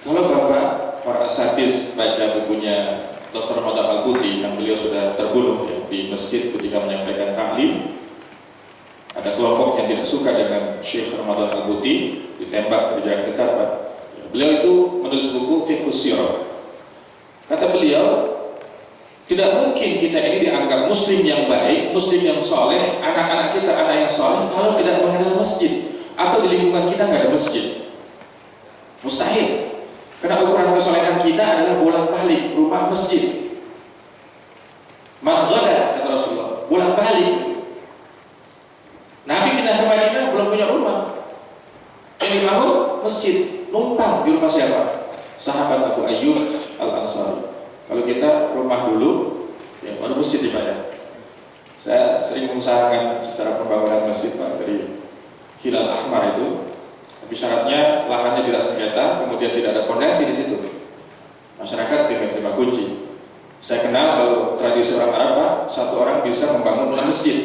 Kalau Bapak para asatidz baca bukunya Dr. Ramadan Al-Buti yang beliau sudah terbunuh ya, di masjid ketika menyampaikan taklim, ada kelompok yang tidak suka dengan Syekh Ramadan Al-Buti, ditembak dari jarak dekat Pak. Beliau itu menulis buku Fiqhus Sirah. Kata beliau, tidak mungkin kita ini dianggap muslim yang baik, muslim yang soleh, anak-anak kita anak yang soleh kalau tidak mengenal masjid, atau di lingkungan kita nggak ada masjid. Mustahil. Karena ukuran kesolehan kita adalah bolak-balik rumah masjid. Man ghada, kata Rasulullah, bolak-balik. Nabi pindah ke Madinah belum punya rumah. Yang dibangun masjid, numpang di rumah siapa? Sahabat Abu Ayyub Al-Ansari. Kalau kita rumah dulu, ya baru masjid dibangun. Saya sering mengusahakan secara pembangunan masjid Pak, dari Hilal Ahmar itu. Tapi syaratnya lahannya tidak sengketa, kemudian tidak ada fondasi di situ. Masyarakat terima kunci. Saya kenal kalau tradisi orang Arab Pak, 1 orang bisa membangun 6 masjid.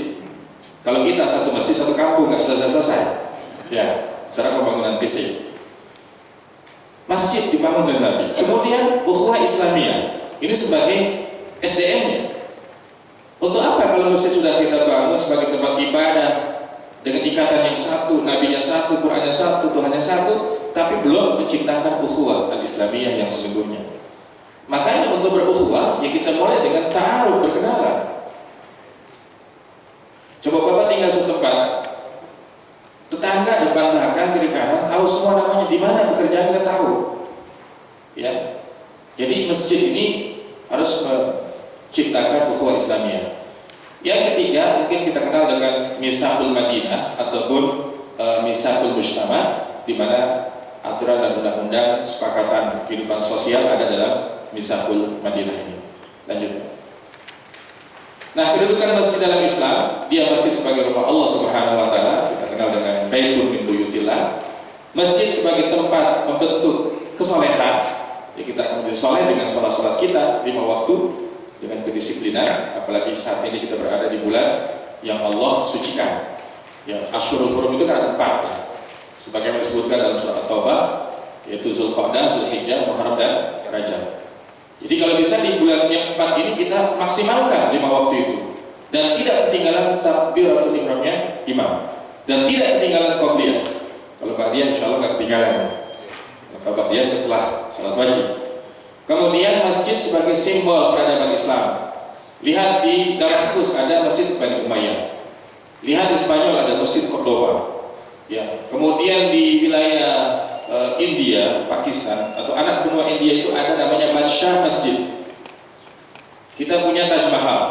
Kalau kita 1 masjid 1 kampung nggak selesai. Ya, secara pembangunan fisik. Masjid dibangun oleh Nabi. Kemudian ukhuwah Islamiyah. Ini sebagai SDM-nya. Untuk apa kalau masjid sudah kita bangun sebagai tempat ibadah dengan ikatan yang satu, nabinya satu, Qurannya satu, Tuhannya satu? tetapi belum menciptakan ukhuwah al-islamiyah yang sesungguhnya. Makanya untuk berukhuwah ya kita mulai dengan ta'aruf, berkenalan. Coba Bapak tinggal setempat, tetangga depan belakang kiri kanan tahu semua namanya, di mana pekerjaan kita tahu. Ya. Jadi masjid ini harus menciptakan ukhuwah Islamiyah. Yang ketiga mungkin kita kenal dengan Mitsaqul Madinah ataupun Mitsaqul Mujtama, di mana aturan dan undang-undang kesepakatan kehidupan sosial ada dalam Mitsaqul Madinah ini. Lanjut. Nah, kedudukan masjid dalam Islam, dia masjid sebagai rumah Allah Subhanahu wa taala, kita kenal dengan Baitun min Buyutillah. Masjid sebagai tempat membentuk kesolehan. Ya, kita akan menjadi soleh dengan sholat-sholat kita 5 waktu dengan kedisiplinan, apalagi saat ini kita berada di bulan yang Allah sucikan. Ya, Asyurul Hurum itu kan ada 4 ya. Sebagaimana disebutkan dalam surah At-Taubah, yaitu Zulqa'dah, Zulhijjah, Muharram dan Rajab. Jadi kalau bisa di bulan yang 4 ini kita maksimalkan 5 waktu itu, dan tidak ketinggalan takbiratul ihramnya imam, dan tidak ketinggalan qabliyah. Kalau ba'diyah insyaallah nggak ketinggalan. Maka ba'diyah setelah salat wajib. Kemudian masjid sebagai simbol peradaban Islam. Lihat di Damaskus ada Masjid Bani Umayyah. Lihat di Spanyol ada Masjid Cordoba. Ya, kemudian di wilayah India, Pakistan atau anak benua India itu ada namanya Badshah Masjid. Kita punya Taj Mahal.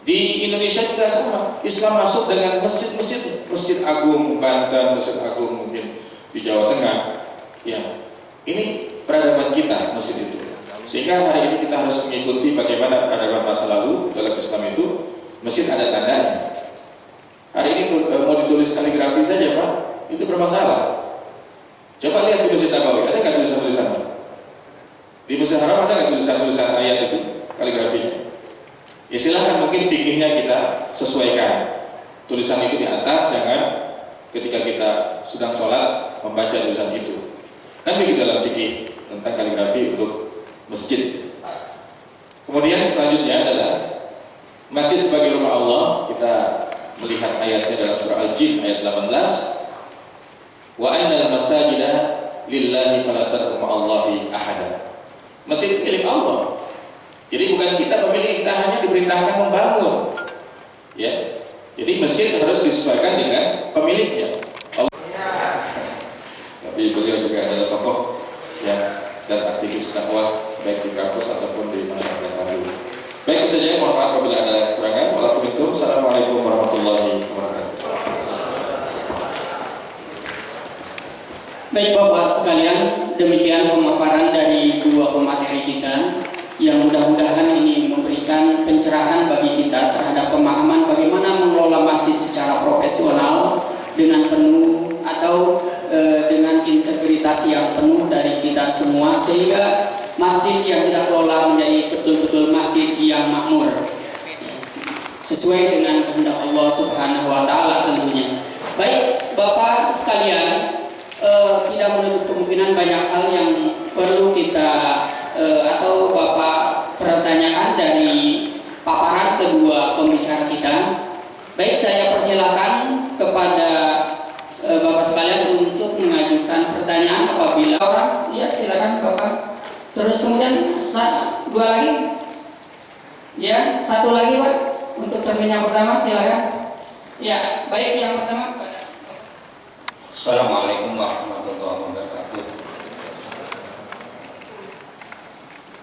Di Indonesia juga sama. Islam masuk dengan masjid-masjid, Masjid Agung Banten, Masjid Agung mungkin di Jawa Tengah. Ya, ini peradaban kita masjid itu. Sehingga hari ini kita harus mengikuti bagaimana peradaban masa lalu dalam Islam itu. Masjid ada tandanya. Hari ini mau ditulis kaligrafi saja Pak, itu bermasalah. Coba lihat di Masjid Nabawi, ada nggak tulisan-tulisan? Di Masjid Haram ada nggak tulisan-tulisan ayat itu, kaligrafinya? Ya silahkan, mungkin fikihnya kita sesuaikan. Tulisan itu di atas, jangan ketika kita sedang sholat membaca tulisan itu. Kan begitu dalam fikih tentang kaligrafi untuk masjid. Kemudian selanjutnya adalah masjid sebagai rumah Allah. Kita melihat ayatnya dalam surah Al-Jin ayat 18. Wa annal masajida lillahi fala tad'u ma'allahi ahada. Masjid milik Allah. Jadi bukan kita pemilik, kita hanya diperintahkan membangun. Ya. Jadi masjid harus disesuaikan dengan pemiliknya. Allah. Tapi beliau juga adalah tokoh ya, dan aktivis dakwah baik di kampus ataupun di masyarakat baru. Baik, itu saja. Mohon maaf apabila ada kekurangan. Wassalamualaikum warahmatullahi wabarakatuh. Baik Bapak sekalian, demikian pemaparan dari 2 pemateri kita yang mudah-mudahan ini memberikan pencerahan bagi kita terhadap pemahaman bagaimana mengelola masjid secara profesional dengan penuh atau dengan integritas yang penuh dari kita semua, sehingga masjid yang kita kelola menjadi betul-betul masjid yang makmur sesuai dengan kehendak Allah Subhanahu wa taala tentunya. Baik Bapak sekalian, tidak menutup kemungkinan banyak hal yang perlu kita atau Bapak pertanyakan dari paparan kedua pembicara kita. Baik, saya persilahkan kepada Bapak sekalian untuk mengajukan pertanyaan apabila orang. Ya, silakan Bapak. Terus kemudian 2 lagi. Ya, 1 lagi Pak untuk termin yang pertama, silakan. Ya, baik, yang pertama kepada Assalamualaikum warahmatullahi wabarakatuh.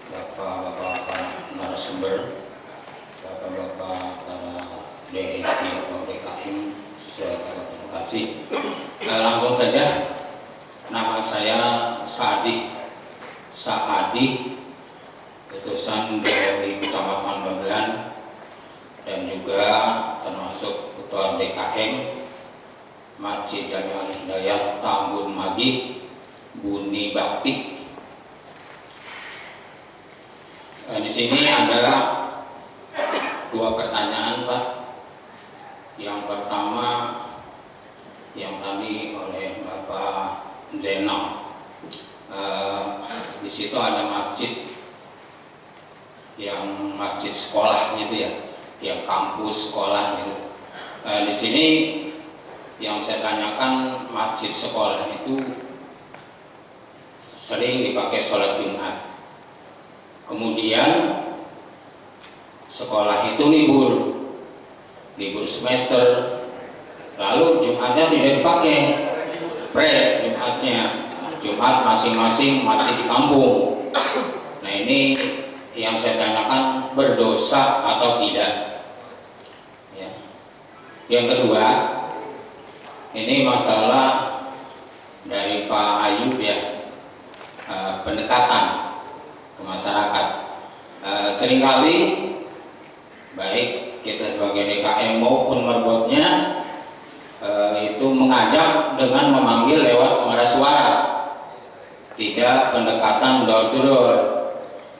Bapak-bapak narasumber, bapak-bapak para DHI atau DKM, segala terima kasih. Langsung saja, nama saya Saadi, utusan dari Kecamatan Babelan dan juga termasuk Ketua DKM Masjid Jami'ul Hidayah Tambun Magih Buni Bakti. Di sini ada 2 pertanyaan Pak. Yang pertama yang tadi oleh Bapak Zainal, di situ ada masjid yang masjid sekolah gitu ya, yang kampus sekolah gitu. Di sini yang saya tanyakan, masjid sekolah itu sering dipakai sholat Jumat. Kemudian sekolah itu libur semester, lalu Jumatnya tidak dipakai, Jumat masing-masing masih di kampung. Nah, ini yang saya tanyakan, berdosa atau tidak ya. Yang kedua, ini masalah dari Pak Ayub ya, pendekatan ke masyarakat. Seringkali baik kita sebagai DKM maupun merbotnya itu mengajak dengan memanggil lewat pengeras suara, tidak pendekatan door to door,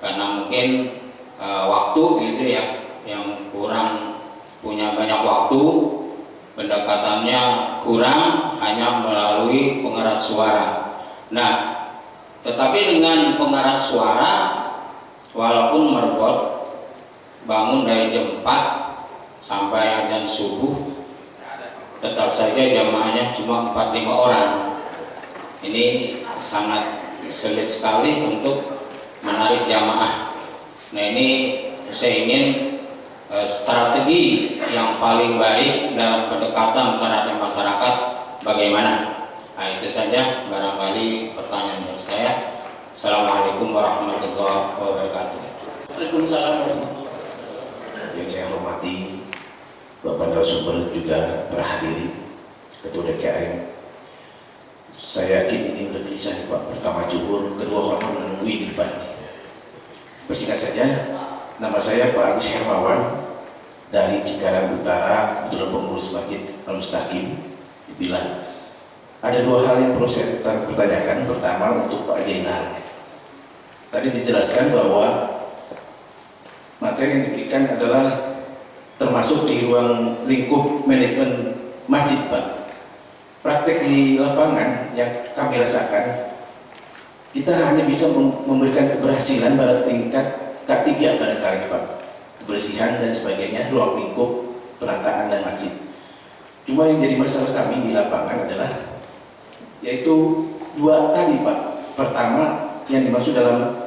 karena mungkin waktu gitu ya, yang kurang punya banyak waktu, pendekatannya kurang, hanya melalui pengeras suara. Nah, tetapi dengan pengeras suara, walaupun merbot bangun dari jam 4 sampai azan subuh, tetap saja jamaahnya cuma 4-5 orang. Ini sangat sulit sekali untuk menarik jamaah. Nah, ini saya ingin strategi yang paling baik dalam pendekatan terhadap masyarakat bagaimana. Nah, itu saja barangkali pertanyaan dari saya. Assalamualaikum warahmatullahi wabarakatuh. Waalaikumsalam. Yang saya hormati Bapak narasumber, juga para hadirin, Ketua DKM. Saya yakin ini udah gelisah nih Pak. Pertama zuhur, kedua honor menungguin di depan. Bersingkat saja, nama saya Pak Agus Hermawan dari Cikarang Utara, kebetulan pengurus Masjid Al-Mustaqim. Dibilang ada dua hal yang perlu saya pertanyakan. Pertama untuk Pak Jainal. Tadi dijelaskan bahwa materi yang diberikan adalah termasuk di ruang lingkup manajemen masjid, Pak. Praktek di lapangan yang kami rasakan, kita hanya bisa memberikan keberhasilan pada tingkat K3 barangkali, Pak. Kebersihan dan sebagainya, ruang lingkup, penataan dan masjid. Cuma yang jadi masalah kami di lapangan adalah yaitu dua tadi, Pak. Pertama yang dimaksud dalam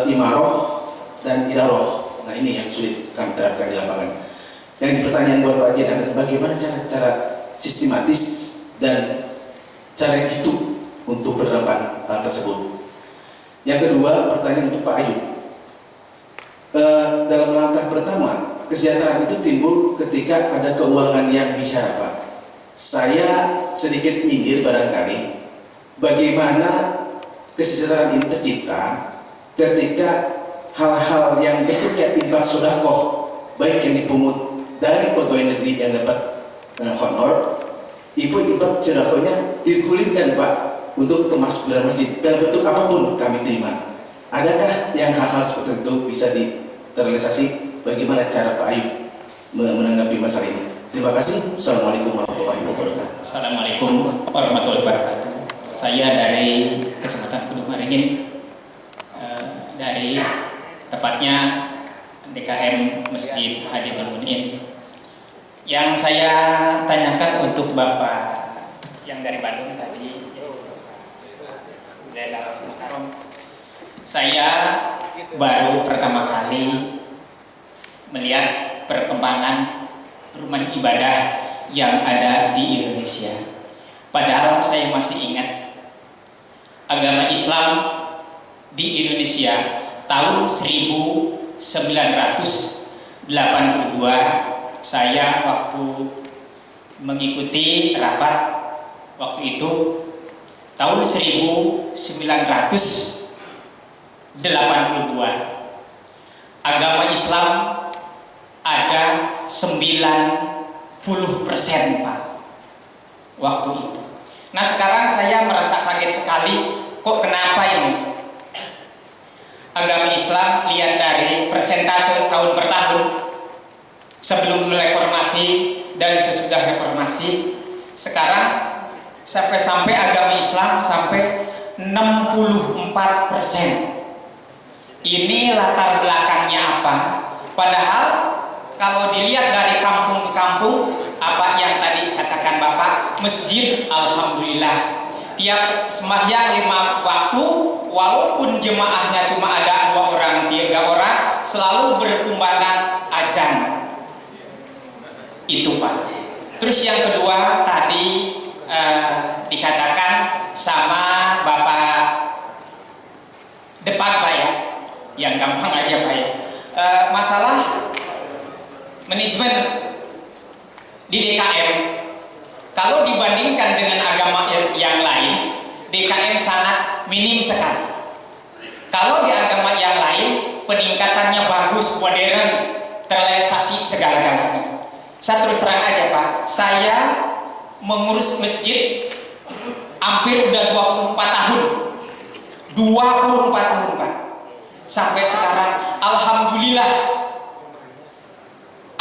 imaroh dan idaroh. Nah, ini yang sulit kami terapkan di lapangan. Yang pertanyaan buat Pak Jen adalah bagaimana cara sistematis dan cara yang jitu untuk penerapan hal tersebut. Yang kedua, pertanyaan untuk Pak Ayub. Dalam langkah pertama, kesejahteraan itu timbul ketika ada keuangan yang bicara, Pak. Saya sedikit nyindir barangkali bagaimana kesejahteraan ini tercipta ketika hal-hal yang bentuknya infak sedekah, baik yang dipungut dari pegawai negeri yang dapat honor, ibu infak sedekahnya digulirkan, Pak, untuk kemasmuran masjid dalam bentuk apapun kami terima. Adakah yang hal-hal seperti itu bisa terrealisasi? Bagaimana cara Pak Ayub menanggapi masalah ini? Terima kasih. Assalamualaikum warahmatullahi wabarakatuh. Assalamualaikum warahmatullahi wabarakatuh. Saya dari Kecamatan Kudumaringin, dari tepatnya DKM Masjid Hadithul Munin. Yang saya tanyakan untuk Bapak yang dari Bandung tadi, Zainal Mukarom, saya baru pertama kali melihat perkembangan rumah ibadah yang ada di Indonesia. Padahal saya masih ingat agama Islam di Indonesia tahun 1982 saya waktu mengikuti rapat waktu itu tahun 1982 agama Islam ada 90%, Pak, waktu itu. Nah, sekarang saya merasa kaget sekali, kok kenapa ini agama Islam, lihat dari persentase tahun per tahun sebelum reformasi dan sesudah reformasi, sekarang sampai agama Islam sampai 64%. Ini latar belakangnya apa? Padahal kalau dilihat dari kampung ke kampung, apa yang tadi katakan Bapak, masjid alhamdulillah tiap sembahyang 5 waktu, walaupun jemaahnya cuma ada 2 orang, 3 orang, selalu berkumandang azan. Itu Pak. Terus yang kedua tadi dikatakan sama Bapak depan Pak ya, yang gampang aja Pak ya. Masalah manajemen di DKM, kalau dibandingkan dengan agama yang lain, DKM sangat minim sekali. Kalau di agama yang lain, peningkatannya bagus, modern, terrealisasi segala-galanya. Saya terus terang aja Pak, saya mengurus masjid hampir udah 24 tahun. 24 tahun Pak. Sampai sekarang, alhamdulillah,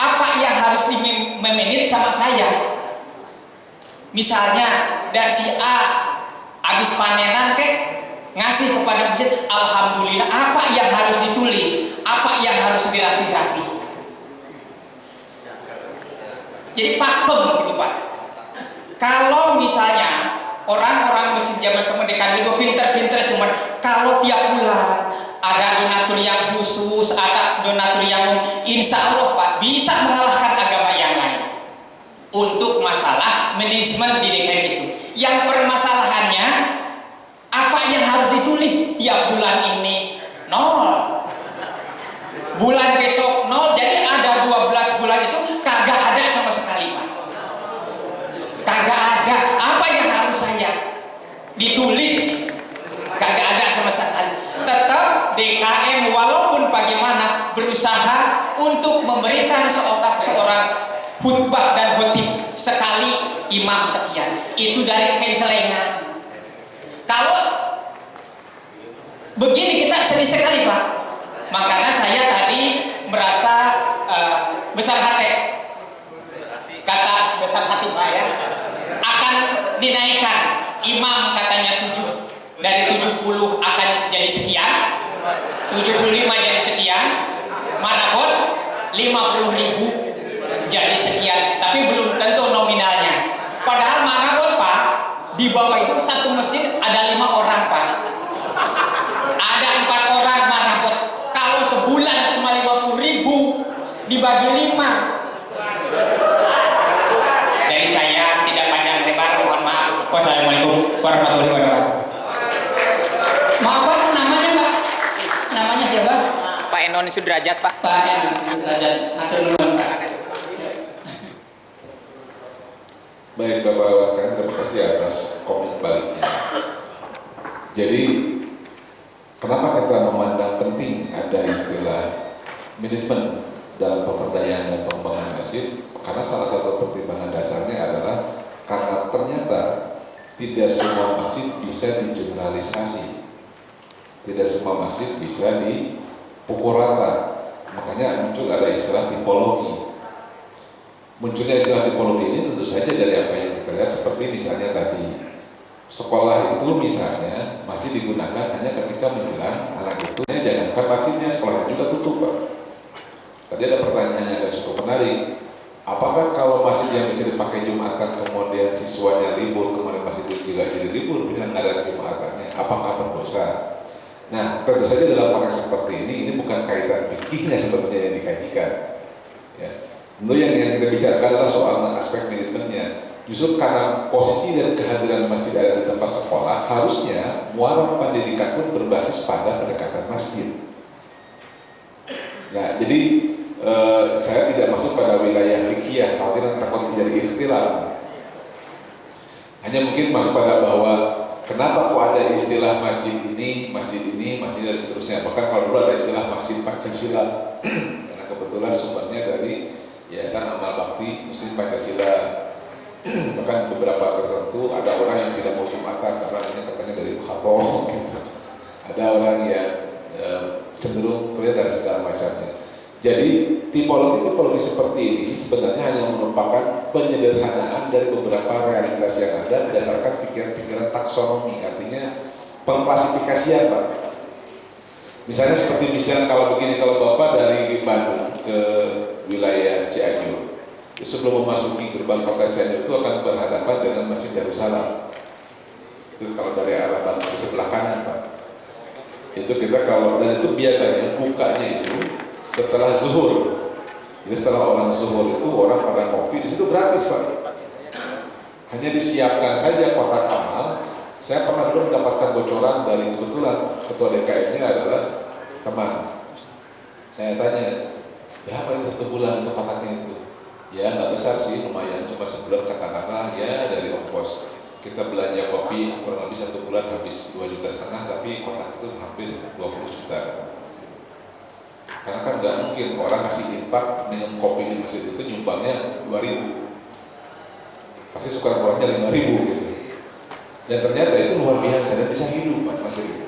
apa yang harus dimanage sama saya? Misalnya dari si A habis panenan ngasih kepada masjid, alhamdulillah, apa yang harus ditulis, apa yang harus dirapi-rapi. Jadi pakem gitu Pak. Kalau misalnya orang-orang masjid zaman sekarang kami pinter-pinter semua, kalau tiap bulan ada donatur yang khusus, ada donatur yang insya Allah Pak bisa mengalahkan agama yang lain untuk masalah manajemen di DKM itu. Yang permasalahannya apa yang harus ditulis tiap bulan ini 0, bulan besok 0, jadi ada 12 bulan itu kagak ada sama sekali Pak. Kagak ada apa yang harus saya ditulis, kagak ada sama sekali. Tetap DKM walaupun bagaimana berusaha untuk memberikan seorang khutbah dan khotib sekali imam sekian, itu dari kencelengan. Kalau begini kita sedih sekali Pak. Makanya saya tadi merasa besar hati, kata besar hati Pak ya, akan dinaikkan imam katanya 7, dari 70 akan jadi sekian, 75 jadi sekian, marabot 50.000 jadi sekian, tapi belum tentu nominalnya. Padahal marabot Pak, di bawah itu satu masjid ada 5 orang Pak, ada 4 orang marabot. Kalau sebulan cuma 50.000 dibagi 5. Dari saya tidak panjang lebar, mohon maaf. Wassalamualaikum warahmatullahi wabarakatuh. Maaf Pak, namanya Pak? Namanya siapa? Pak Enoni Sudrajat Pak. Pak Enoni Sudrajat. Atur nuhun Pak. Baik Bapak sekalian, terima kasih atas komen baliknya. Jadi kenapa kita memandang penting ada istilah manajemen dalam pemberdayaan dan pengembangan masjid? Karena salah satu pertimbangan dasarnya adalah karena ternyata tidak semua masjid bisa digeneralisasi, tidak semua masjid bisa dipukul rata. Makanya muncul ada istilah tipologi. Munculnya istilah tipologi ini tentu saja dari apa yang kita lihat, seperti misalnya tadi sekolah itu misalnya masih digunakan hanya ketika menjelang anak itu, jangankan masjidnya, sekolahnya juga tutup Pak. Tadi ada pertanyaan yang agak cukup menarik, apakah kalau masjid yang bisa dipakai Jumatan kemudian siswanya libur, kemudian masjid itu juga jadi libur dengan ada Jumatannya, apakah berdosa? Nah, tentu saja dalam konteks seperti ini bukan kaitan fikihnya sebetulnya yang dikajikan ya. Tentu yang kita bicarakan adalah soal aspek manajemennya. Justru karena posisi dan kehadiran masjid ada di tempat sekolah, harusnya muara pendidikan pun berbasis pada pendekatan masjid. Nah, jadi saya tidak masuk pada wilayah fikih, khawatir takut menjadi ikhtilaf. Hanya mungkin masuk pada bahwa kenapa kok ada istilah masjid ini, dan seterusnya. Bahkan kalau dulu ada istilah masjid Pancasila, karena kebetulan sumbernya dari Yayasan Amal Bakti Muslim Pancasila. Bahkan beberapa tertentu ada orang yang tidak mau Jumatan karena ini katanya dari Bukhara gitu. Ada orang yang cenderung dan segala macamnya. Jadi tipologi seperti ini sebenarnya hanya merupakan penyederhanaan dari beberapa realitas yang ada berdasarkan pikiran-pikiran taksonomi, artinya pengklasifikasian Pak. Misalnya seperti kalau begini, kalau Bapak dari Bandung ke wilayah Cianjur, sebelum memasuki gerbang kota Cianjur itu akan berhadapan dengan Masjid Darussalam. Itu kalau dari arah Bandung ke sebelah kanan Pak. Itu kita kalau, dan itu biasanya bukanya itu setelah zuhur. Jadi setelah orang zuhur itu orang pada ngopi di situ gratis Pak. Hanya disiapkan saja kotak amal. Saya pernah dulu mendapatkan bocoran dari kebetulan ketua DKM-nya adalah teman. Saya tanya, berapa itu 1 bulan untuk kotaknya itu? Ya nggak besar sih, lumayan, cuma sebulan katakanlah ya dari ongkos. Kita belanja kopi kurang lebih 1 bulan habis 2,5 juta, tapi kotak itu hampir 20 juta. Karena kan nggak mungkin orang kasih infak minum kopi di masjid itu nyumbangnya 2.000. Pasti sekurang-kurangnya 5.000 gitu. Dan ternyata itu luar biasa dan bisa hidup Pak masjid itu.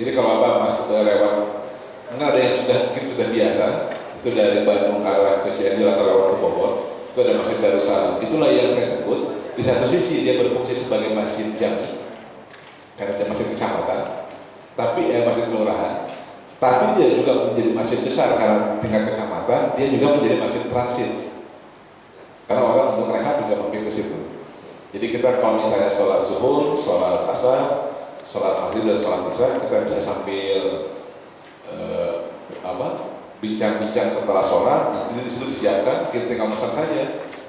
Jadi kalau Bapak masuk lewat, karena ada yang mungkin sudah biasa, itu dari Bandung arah ke Cianjur atau lewat ke Bogor, itu ada Masjid Darussalam. Itulah yang saya sebut. Di satu sisi dia berfungsi sebagai masjid jami, karena dia masjid kecamatan, tapi masjid kelurahan. Tapi dia juga menjadi masjid besar karena tingkat kecamatan. Dia juga menjadi masjid transit, karena orang untuk rehat juga mampir ke situ. Jadi kita kalau misalnya sholat zuhur, sholat asar, sholat maghrib dan sholat isya, kita bisa sambil bincang-bincang setelah sholat. Ini disitu disiapkan, kita tinggal pesan saja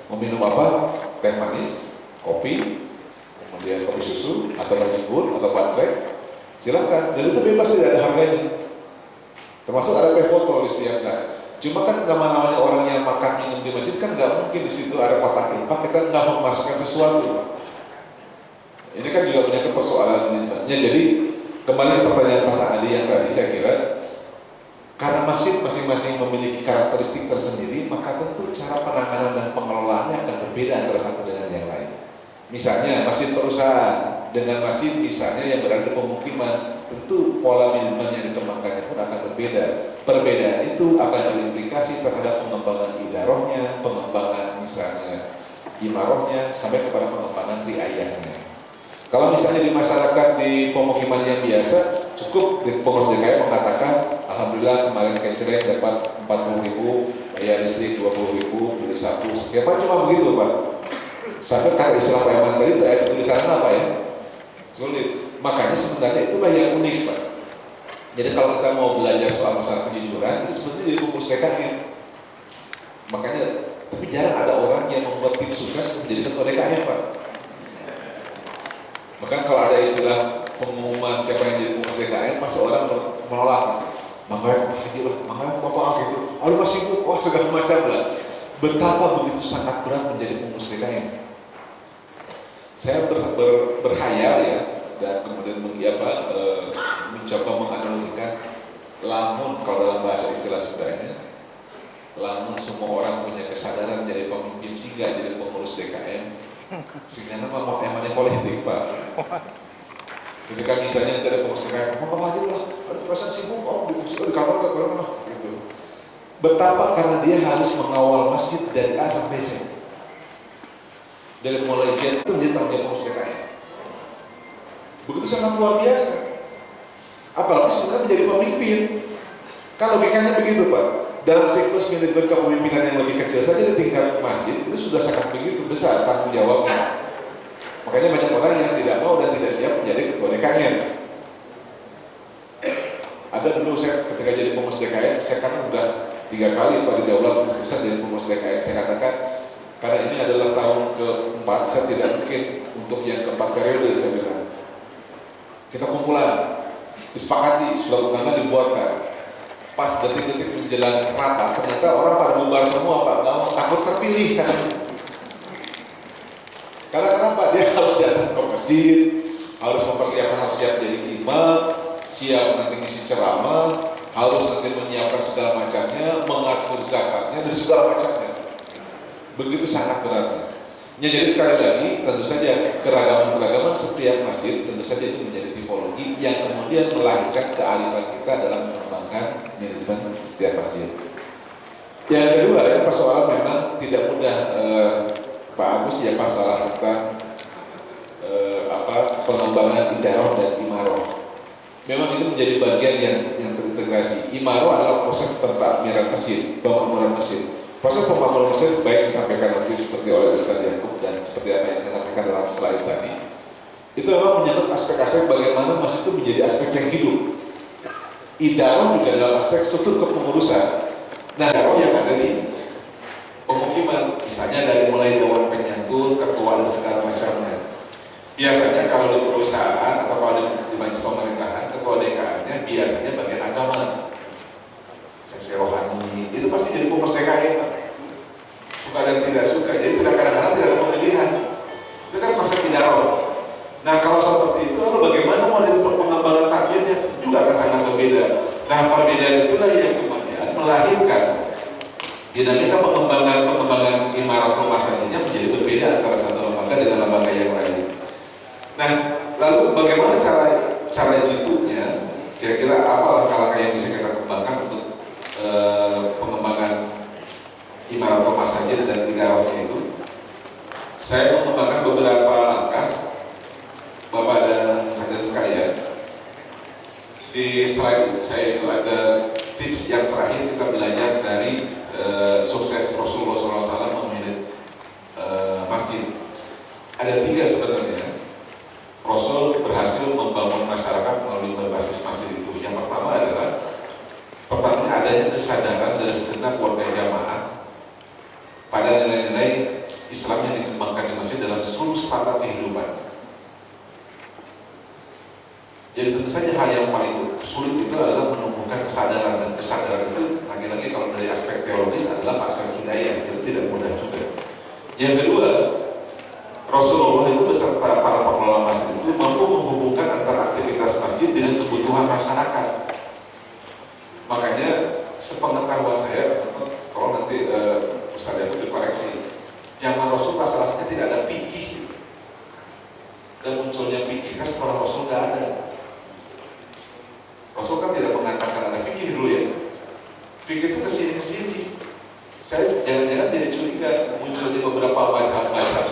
mau minum apa, teh manis, kopi, kemudian kopi susu atau bubur atau baterai, silakan. Dan itu bebas, tidak ada harganya. Termasuk ada teh botol disiapkan. Cuma kan nama-namanya orang yang makan minum di masjid kan nggak mungkin di situ ada kotak infak, kita nggak mau memasukkan sesuatu. Ini kan juga punya persoalan manajemennya. Jadi kembali pertanyaan Mas Adi yang tadi, saya kira karena masjid masing-masing memiliki karakteristik tersendiri, maka tentu cara penanganan dan pengelolaannya akan berbeda antara satu dengan yang lain. Misalnya masjid perusahaan dengan masjid misalnya yang berada di pemukiman, tentu pola manajemen yang dikembangkannya pun akan berbeda. Perbedaan itu akan berimplikasi terhadap pengembangan idarohnya, pengembangan misalnya imarohnya, sampai kepada pengembangan riayahnya. Kalau misalnya di masyarakat di pemukiman yang biasa, cukup di pengurus DKM mengatakan, alhamdulillah kemarin kencereng dapat 40.000, bayar listrik 20.000, beli sapu, sekian Pak, cuma begitu Pak. Sampai kan istilah Pak Iman tadi itu tulisan apa ya? Sulit. Makanya sebenarnya itulah yang unik Pak. Jadi kalau kita mau belajar soal masalah kejujuran, itu sebetulnya di pengurus DKM. Makanya, tapi jarang ada orang yang membuat tim sukses menjadi ketua DKM Pak. Bahkan kalau ada istilah pengumuman siapa yang jadi pengurus DKM, pasti orang menolak. Makanya haji lah, makanya bapak gitu. Aduh masih sibuk, wah segala macam lah. Betapa begitu sangat berat menjadi pengurus DKM. Saya berhayal ya, dan kemudian mencoba menganalogikan, lamun kalau dalam bahasa istilah Sundanya, lamun semua orang punya kesadaran jadi pemimpin sehingga jadi pengurus DKM, sehingga nama mau temanya politik Pak. Ketika misalnya ada pengurus DKM, ngomong aja lah, ada perasaan sibuk, di kantor ke mana gitu. Betapa karena dia harus mengawal masjid dari A sampai Z, dari mulai Z itu dia tanggung jawab pengurus DKM. Begitu sangat luar biasa. Apalagi sebenarnya menjadi pemimpin. Kan logikanya begitu Pak. Dalam siklus manajemen kepemimpinan yang lebih kecil saja di tingkat masjid itu sudah sangat begitu besar tanggung jawabnya. Makanya banyak orang yang tidak mau dan tidak siap menjadi ketua DKM. Ada dulu saya ketika jadi pengurus DKM, saya kan udah 3 kali Pak didaulat terus jadi pengurus DKM. Saya katakan karena ini adalah tahun ke-4, saya tidak mungkin untuk yang ke-4 periode. Saya bilang kita kumpulan, disepakati, surat undangan dibuatkan. Pas detik-detik menjelang rata, ternyata orang pada bubar semua Pak, nggak mau, takut terpilih kan. Karena kenapa? Dia harus datang ke masjid, harus mempersiapkan, harus siap jadi imam, siap nanti ngisi ceramah, harus nanti menyiapkan segala macamnya, mengatur zakatnya dan segala macamnya. Begitu sangat beratnya. Ya, jadi sekali lagi tentu saja keragaman setiap masjid tentu saja itu menjadi tipologi yang kemudian melahirkan kearifan kita dalam mengembangkan manajemen setiap masjid. Yang kedua ya, persoalan memang tidak mudah Pak Agus ya, masalah tentang pengembangan idaroh dan imaroh. Memang itu menjadi bagian yang terintegrasi. Imaroh adalah proses pentakmiran masjid, pembangunan masjid. Proses pembangunan masjid baik disampaikan nanti seperti oleh Ustaz Yakub dan seperti apa yang saya sampaikan dalam slide tadi. itu memang menyangkut aspek-aspek bagaimana masjid itu menjadi aspek yang hidup. Idalah juga dalam aspek struktur kepengurusan. Nah, dakwah yang ada di pemukiman, misalnya dari mulai dewan penyangkut, ketua dan segala macamnya. Biasanya kalau di perusahaan atau kalau di majelis pemerintahan, ketua DKM-nya biasanya bagian agama, seksi rohani, itu pasti jadi pengurus DKM, suka dan tidak suka. Jadi kadang-kadang tidak ada pemilihan. Itu kan konsep idaroh. Nah, kalau seperti itu, lalu bagaimana model pengembangan takdirnya juga akan sangat berbeda. Nah, perbedaan itulah yang kemudian melahirkan dinamika pengembangan imarat rumah sakitnya menjadi berbeda antara satu lembaga dengan lembaga yang lain. Nah, lalu bagaimana cara jitunya? Kira-kira apa langkah-langkah yang bisa kita kembangkan untuk pengembangan imarat rumah sakit dan idarohnya itu? Saya mengembangkan beberapa langkah, Bapak dan hadirin sekalian. Di slide saya itu ada tips yang terakhir kita belajar dari sukses Rasulullah SAW memilih masjid. Ada 3 sebenarnya. Rasul berhasil membangun masyarakat melalui berbasis masjid itu. Yang pertama adalah adanya kesadaran dari segenap warga jamaah pada nilai-nilai Islam yang dikembangkan di masjid dalam seluruh strata kehidupan. Jadi tentu saja hal yang paling sulit itu adalah menumbuhkan kesadaran, dan kesadaran itu lagi-lagi kalau dari aspek teologis adalah pasal hidayah, itu tidak mudah juga. Yang kedua, Rasulullah itu beserta para pengelola masjid itu mampu menghubungkan antara aktivitas masjid dengan kebutuhan masyarakat. Makanya sepengetahuan saya, kalau nanti Ustaz itu dikoreksi, zaman Rasul salah satunya tidak ada fikih, dan munculnya fikih setelah Rasul tidak ada. Rasul kan tidak mengatakan ada fikih dulu ya. Fikih itu kesini-kesini. Saya jangan-jangan jadi curiga muncul di beberapa bacaan-bacaan